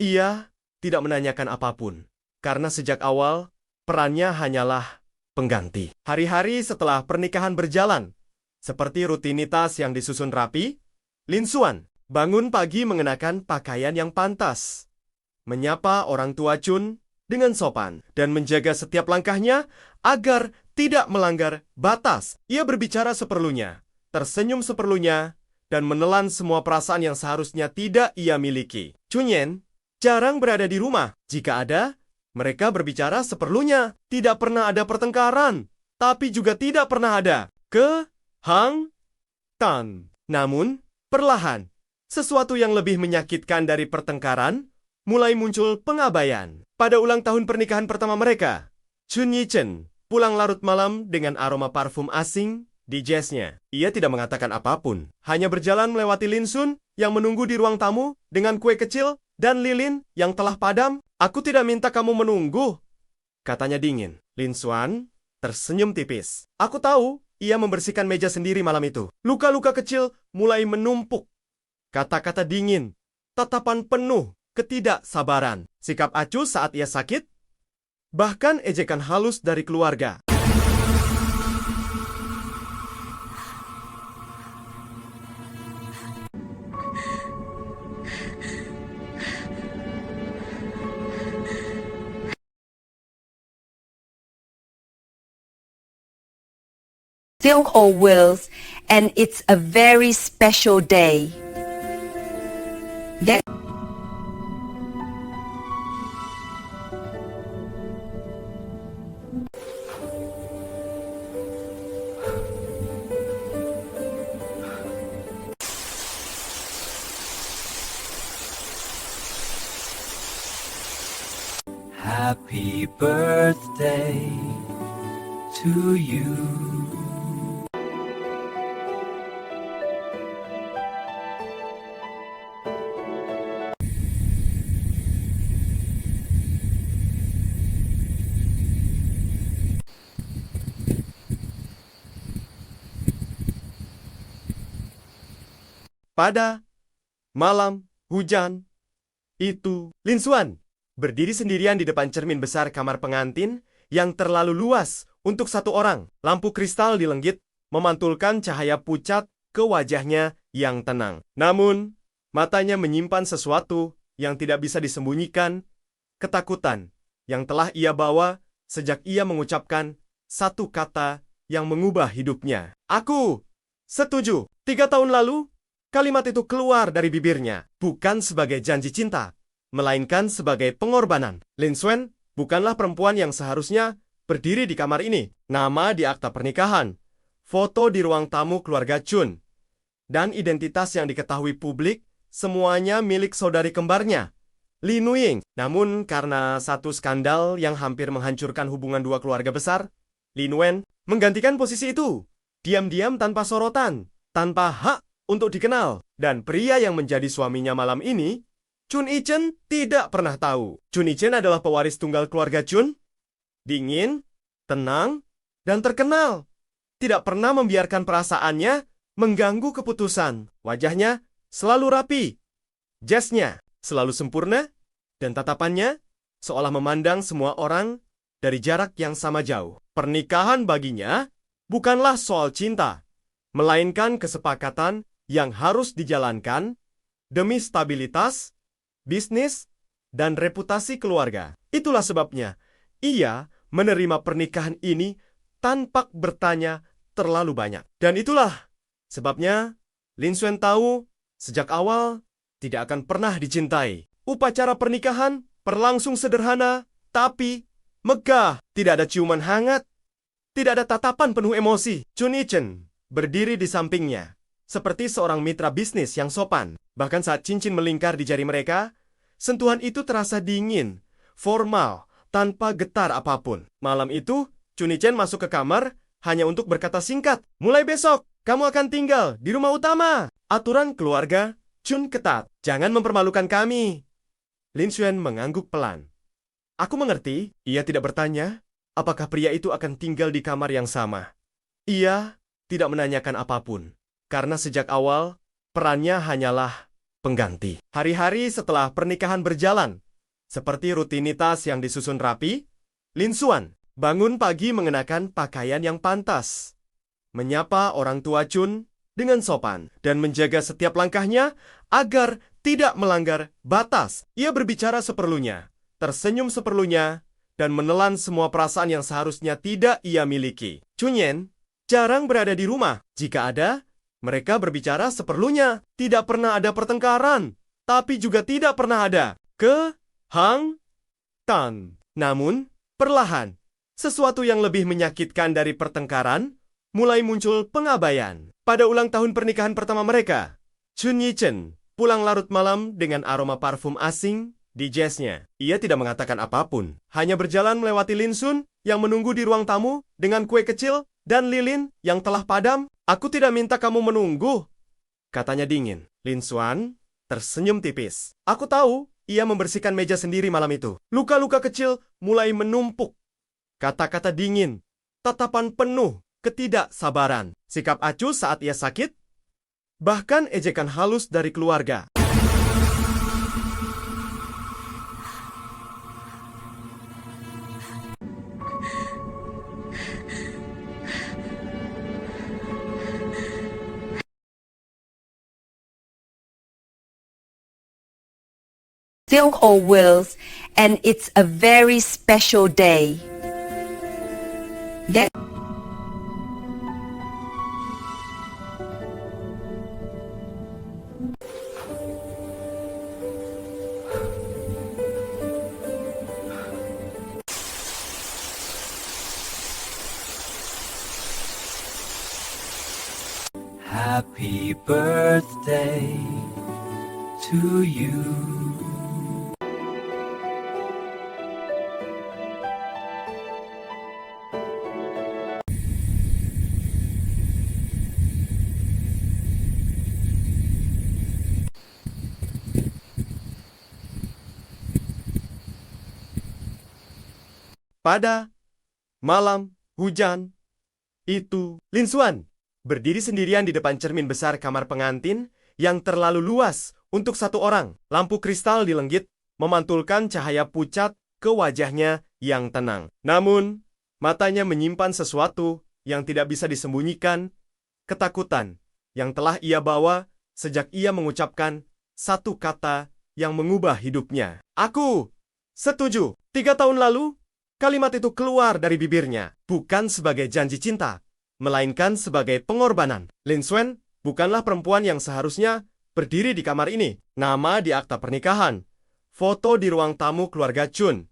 Ia tidak menanyakan apapun, karena sejak awal, perannya hanyalah pengganti. Hari-hari setelah pernikahan berjalan, seperti rutinitas yang disusun rapi, Lin Xuan bangun pagi mengenakan pakaian yang pantas, menyapa orang tua Chun dengan sopan, dan menjaga setiap langkahnya agar tidak melanggar batas. Ia berbicara seperlunya, tersenyum seperlunya, dan menelan semua perasaan yang seharusnya tidak ia miliki. Chun-Yen jarang berada di rumah. Jika ada, mereka berbicara seperlunya. Tidak pernah ada pertengkaran, tapi juga tidak pernah ada kehangatan. Namun, perlahan, sesuatu yang lebih menyakitkan dari pertengkaran mulai muncul pengabaian. Pada ulang tahun pernikahan pertama mereka, Chun-Yi-chen pulang larut malam dengan aroma parfum asing di jasnya. Ia tidak mengatakan apapun, hanya berjalan melewati Lin Sun yang menunggu di ruang tamu dengan kue kecil dan lilin yang telah padam. "Aku tidak minta kamu menunggu," katanya dingin. Lin Xuan tersenyum tipis. "Aku tahu." Ia membersihkan meja sendiri malam itu. Luka-luka kecil mulai menumpuk. Kata-kata dingin, tatapan penuh ketidaksabaran, sikap acuh saat ia sakit, bahkan ejekan halus dari keluarga. Still whole wills, and it's a very special day. That Happy birthday to you. Pada malam hujan itu, Lin Xuan berdiri sendirian di depan cermin besar kamar pengantin yang terlalu luas untuk satu orang. Lampu kristal di lenggit memantulkan cahaya pucat ke wajahnya yang tenang. Namun, matanya menyimpan sesuatu yang tidak bisa disembunyikan, ketakutan yang telah ia bawa sejak ia mengucapkan satu kata yang mengubah hidupnya. "Aku setuju." 3 tahun lalu, kalimat itu keluar dari bibirnya, bukan sebagai janji cinta, melainkan sebagai pengorbanan. Lin Xuan bukanlah perempuan yang seharusnya berdiri di kamar ini. Nama di akta pernikahan, foto di ruang tamu keluarga Chun, dan identitas yang diketahui publik semuanya milik saudari kembarnya, Lin Ying. Namun karena satu skandal yang hampir menghancurkan hubungan dua keluarga besar, Lin Wen menggantikan posisi itu, diam-diam tanpa sorotan, tanpa hak untuk dikenal. Dan pria yang menjadi suaminya malam ini, Chun-Yi-chen, tidak pernah tahu. Chun-Yi-chen adalah pewaris tunggal keluarga Chun, dingin, tenang, dan terkenal. Tidak pernah membiarkan perasaannya mengganggu keputusan. Wajahnya selalu rapi, jasnya selalu sempurna, dan tatapannya seolah memandang semua orang dari jarak yang sama jauh. Pernikahan baginya bukanlah soal cinta, melainkan kesepakatan yang harus dijalankan demi stabilitas, bisnis, dan reputasi keluarga. Itulah sebabnya ia menerima pernikahan ini tanpa bertanya terlalu banyak. Dan itulah sebabnya Lin Xuan tahu sejak awal tidak akan pernah dicintai. Upacara pernikahan berlangsung sederhana, tapi megah. Tidak ada ciuman hangat, tidak ada tatapan penuh emosi. Chun-Yi-chen berdiri di sampingnya, seperti seorang mitra bisnis yang sopan. Bahkan saat cincin melingkar di jari mereka, sentuhan itu terasa dingin, formal, tanpa getar apapun. Malam itu, Chun-Yi-chen masuk ke kamar hanya untuk berkata singkat, "Mulai besok, kamu akan tinggal di rumah utama. Aturan keluarga Chun ketat. Jangan mempermalukan kami. Lin Xuan mengangguk pelan. Aku mengerti. Ia tidak bertanya apakah pria itu akan tinggal di kamar yang sama. Ia tidak menanyakan apapun, karena sejak awal perannya hanyalah pengganti. Hari-hari setelah pernikahan berjalan, seperti rutinitas yang disusun rapi, Lin Xuan bangun pagi mengenakan pakaian yang pantas, menyapa orang tua Chun dengan sopan, dan menjaga setiap langkahnya agar tidak melanggar batas. Ia berbicara seperlunya, tersenyum seperlunya, dan menelan semua perasaan yang seharusnya tidak ia miliki. Chunyen jarang berada di rumah. Jika ada, mereka berbicara seperlunya. Tidak pernah ada pertengkaran, tapi juga tidak pernah ada kehangatan. Namun, perlahan, sesuatu yang lebih menyakitkan dari pertengkaran mulai muncul pengabaian. Pada ulang tahun pernikahan pertama mereka, Chun Yi-chen pulang larut malam dengan aroma parfum asing di jasnya. Ia tidak mengatakan apapun, hanya berjalan melewati Lin Sun yang menunggu di ruang tamu dengan kue kecil dan lilin yang telah padam. Aku tidak minta kamu menunggu, katanya dingin. Lin Xuan tersenyum tipis. Aku tahu ia membersihkan meja sendiri malam itu. Luka-luka kecil mulai menumpuk. Kata-kata dingin, tatapan penuh ketidaksabaran, sikap acuh saat ia sakit, bahkan ejekan halus dari keluarga. Silk or Wills, and it's a very special day. That Happy birthday to you. Pada malam hujan itu, Lin Xuan berdiri sendirian di depan cermin besar kamar pengantin yang terlalu luas untuk satu orang. Lampu kristal di lenggit memantulkan cahaya pucat ke wajahnya yang tenang. Namun, matanya menyimpan sesuatu yang tidak bisa disembunyikan, ketakutan yang telah ia bawa sejak ia mengucapkan satu kata yang mengubah hidupnya. Aku setuju. 3 tahun lalu, kalimat itu keluar dari bibirnya, bukan sebagai janji cinta, melainkan sebagai pengorbanan. Lin Xuan bukanlah perempuan yang seharusnya berdiri di kamar ini. Nama di akta pernikahan, foto di ruang tamu keluarga Chun,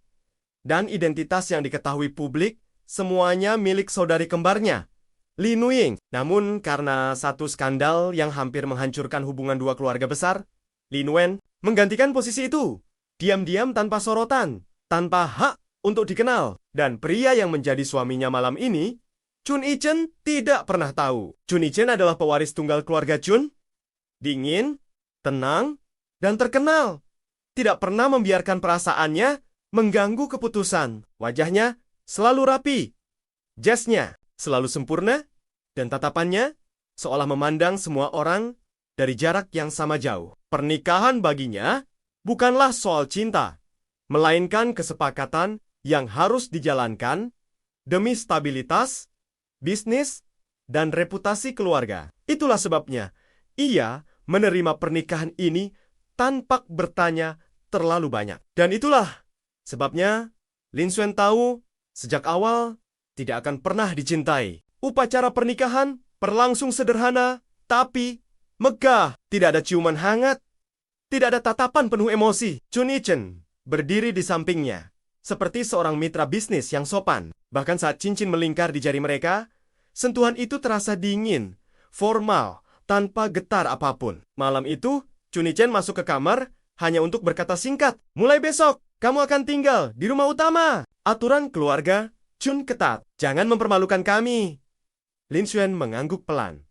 dan identitas yang diketahui publik semuanya milik saudari kembarnya, Li Nuying. Namun karena satu skandal yang hampir menghancurkan hubungan dua keluarga besar, Li Nuen menggantikan posisi itu, diam-diam tanpa sorotan, tanpa hak untuk dikenal. Dan pria yang menjadi suaminya malam ini, Chun Yi-chen, tidak pernah tahu. Chun Yi-chen adalah pewaris tunggal keluarga Chun. Dingin, tenang, dan terkenal. Tidak pernah membiarkan perasaannya mengganggu keputusan. Wajahnya selalu rapi. Jasnya selalu sempurna. Dan tatapannya seolah memandang semua orang dari jarak yang sama jauh. Pernikahan baginya bukanlah soal cinta, melainkan kesepakatan yang harus dijalankan demi stabilitas, bisnis, dan reputasi keluarga. Itulah sebabnya ia menerima pernikahan ini tanpa bertanya terlalu banyak. Dan itulah sebabnya Lin Xuan tahu sejak awal tidak akan pernah dicintai. Upacara pernikahan berlangsung sederhana, tapi megah. Tidak ada ciuman hangat, tidak ada tatapan penuh emosi. Chun Yi-chen berdiri di sampingnya, seperti seorang mitra bisnis yang sopan. Bahkan saat cincin melingkar di jari mereka, sentuhan itu terasa dingin, formal, tanpa getar apapun. Malam itu, Chun Yi-chen masuk ke kamar hanya untuk berkata singkat, "Mulai besok, kamu akan tinggal di rumah utama." Aturan keluarga Chun ketat. Jangan mempermalukan kami. Lin Xuan mengangguk pelan.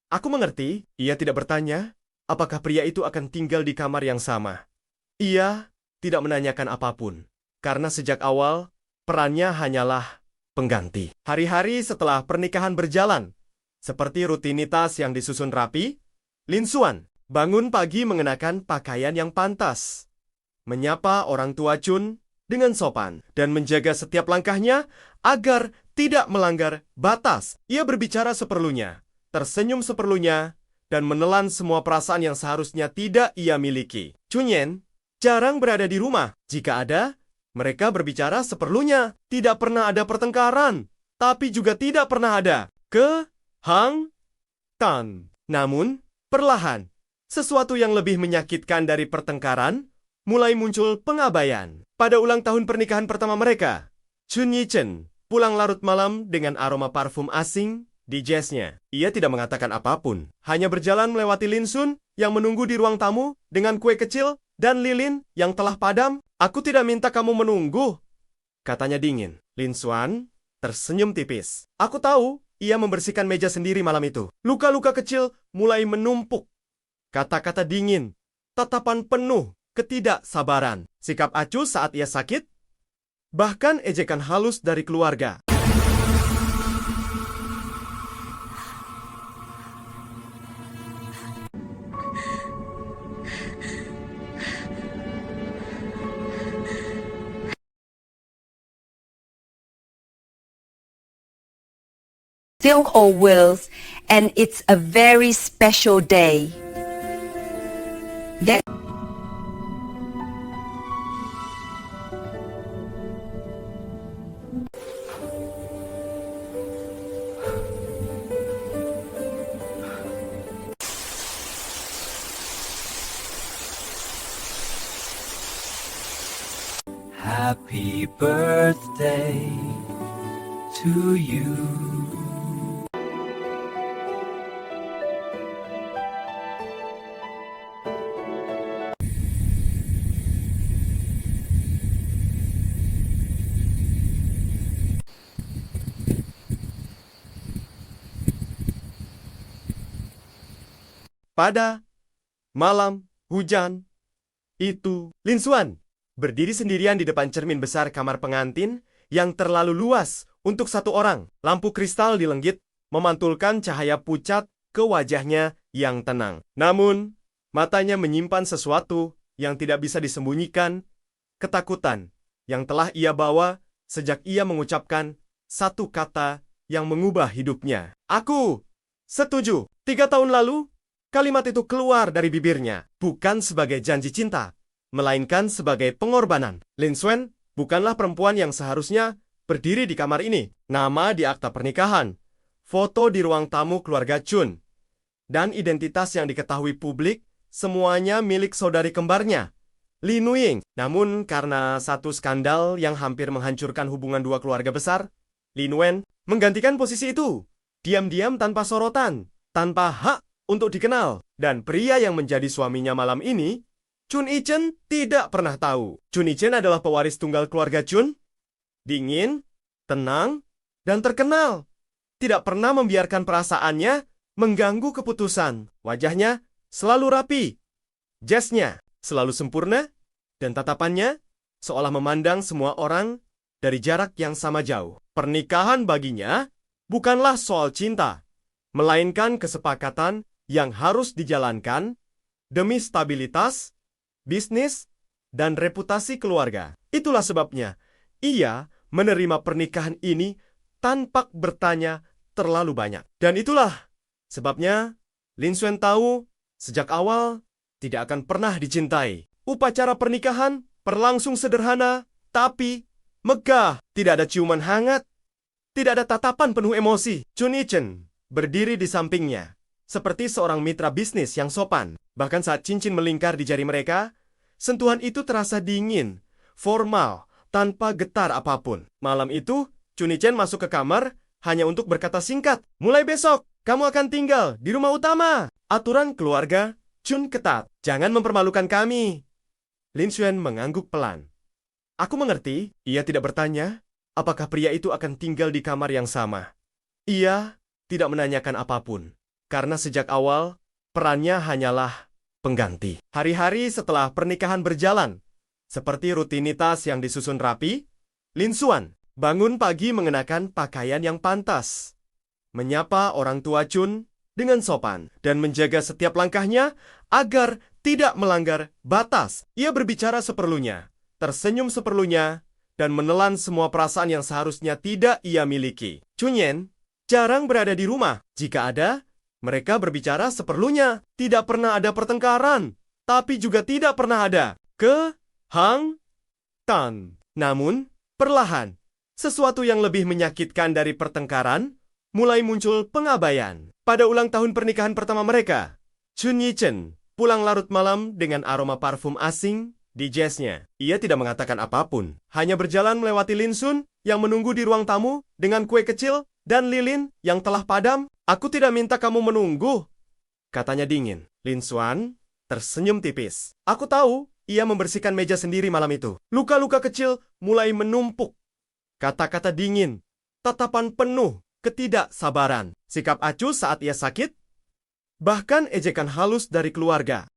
Aku mengerti, ia tidak bertanya, apakah pria itu akan tinggal di kamar yang sama. Ia tidak menanyakan apapun, karena sejak awal, perannya hanyalah pengganti. Hari-hari setelah pernikahan berjalan, seperti rutinitas yang disusun rapi, Lin Xuan bangun pagi mengenakan pakaian yang pantas, menyapa orang tua Chun dengan sopan, dan menjaga setiap langkahnya agar tidak melanggar batas. Ia berbicara seperlunya, tersenyum seperlunya, dan menelan semua perasaan yang seharusnya tidak ia miliki. Chunyen jarang berada di rumah. Jika ada, mereka berbicara seperlunya. Tidak pernah ada pertengkaran, tapi juga tidak pernah ada kehangtan. Namun, perlahan, sesuatu yang lebih menyakitkan dari pertengkaran mulai muncul pengabaian. Pada ulang tahun pernikahan pertama mereka, Chun Yi-chen pulang larut malam dengan aroma parfum asing di jasnya. Ia tidak mengatakan apapun, hanya berjalan melewati Lin Sun yang menunggu di ruang tamu dengan kue kecil dan lilin yang telah padam. "Aku tidak minta kamu menunggu," katanya dingin. Lin Xuan tersenyum tipis. Aku tahu ia membersihkan meja sendiri malam itu. Luka-luka kecil mulai menumpuk. Kata-kata dingin, tatapan penuh ketidaksabaran, sikap acuh saat ia sakit, bahkan ejekan halus dari keluarga. Silk Wills, and it's a very special day. That Happy birthday to you. Pada malam hujan itu, Lin Xuan berdiri sendirian di depan cermin besar kamar pengantin yang terlalu luas untuk satu orang. Lampu kristal di lenggit memantulkan cahaya pucat ke wajahnya yang tenang. Namun, matanya menyimpan sesuatu yang tidak bisa disembunyikan, ketakutan yang telah ia bawa sejak ia mengucapkan satu kata yang mengubah hidupnya. Aku setuju. 3 tahun lalu, kalimat itu keluar dari bibirnya, bukan sebagai janji cinta, melainkan sebagai pengorbanan. Lin Xuan bukanlah perempuan yang seharusnya berdiri di kamar ini. Nama di akta pernikahan, foto di ruang tamu keluarga Chun, dan identitas yang diketahui publik semuanya milik saudari kembarnya, Li Nuying. Namun karena satu skandal yang hampir menghancurkan hubungan dua keluarga besar, Lin Wen menggantikan posisi itu, diam-diam tanpa sorotan, tanpa hak untuk dikenal. Dan pria yang menjadi suaminya malam ini, Chun Yi-chen, tidak pernah tahu. Chun Yi-chen adalah pewaris tunggal keluarga Chun. Dingin, tenang, dan terkenal. Tidak pernah membiarkan perasaannya mengganggu keputusan. Wajahnya selalu rapi. Jasnya selalu sempurna. Dan tatapannya seolah memandang semua orang dari jarak yang sama jauh. Pernikahan baginya bukanlah soal cinta, melainkan kesepakatan yang harus dijalankan demi stabilitas, bisnis, dan reputasi keluarga. Itulah sebabnya ia menerima pernikahan ini tanpa bertanya terlalu banyak. Dan itulah sebabnya Lin Xuan tahu sejak awal tidak akan pernah dicintai. Upacara pernikahan berlangsung sederhana, tapi megah. Tidak ada ciuman hangat, tidak ada tatapan penuh emosi. Chun Yi-chen berdiri di sampingnya, seperti seorang mitra bisnis yang sopan. Bahkan saat cincin melingkar di jari mereka, sentuhan itu terasa dingin, formal, tanpa getar apapun. Malam itu, Chun Yi-chen masuk ke kamar hanya untuk berkata singkat, "Mulai besok, kamu akan tinggal di rumah utama." Aturan keluarga Chun ketat. "Jangan mempermalukan kami." Lin Xuan mengangguk pelan. Aku mengerti. Ia tidak bertanya apakah pria itu akan tinggal di kamar yang sama. Ia tidak menanyakan apapun, karena sejak awal perannya hanyalah pengganti. Hari-hari setelah pernikahan berjalan, seperti rutinitas yang disusun rapi, Lin Xuan bangun pagi mengenakan pakaian yang pantas, menyapa orang tua Chun dengan sopan, dan menjaga setiap langkahnya agar tidak melanggar batas. Ia berbicara seperlunya, tersenyum seperlunya, dan menelan semua perasaan yang seharusnya tidak ia miliki. Chunyen jarang berada di rumah. Jika ada, mereka berbicara seperlunya. Tidak pernah ada pertengkaran, tapi juga tidak pernah ada kehangatan. Namun, perlahan, sesuatu yang lebih menyakitkan dari pertengkaran mulai muncul pengabaian. Pada ulang tahun pernikahan pertama mereka, Chun Yi-chen pulang larut malam dengan aroma parfum asing di jasnya. Ia tidak mengatakan apapun, hanya berjalan melewati Lin Sun yang menunggu di ruang tamu dengan kue kecil dan lilin yang telah padam. "Aku tidak minta kamu menunggu," katanya dingin. Lin Xuan tersenyum tipis. "Aku tahu." Ia membersihkan meja sendiri malam itu. Luka-luka kecil mulai menumpuk. Kata-kata dingin, tatapan penuh ketidaksabaran, sikap acuh saat ia sakit, bahkan ejekan halus dari keluarga.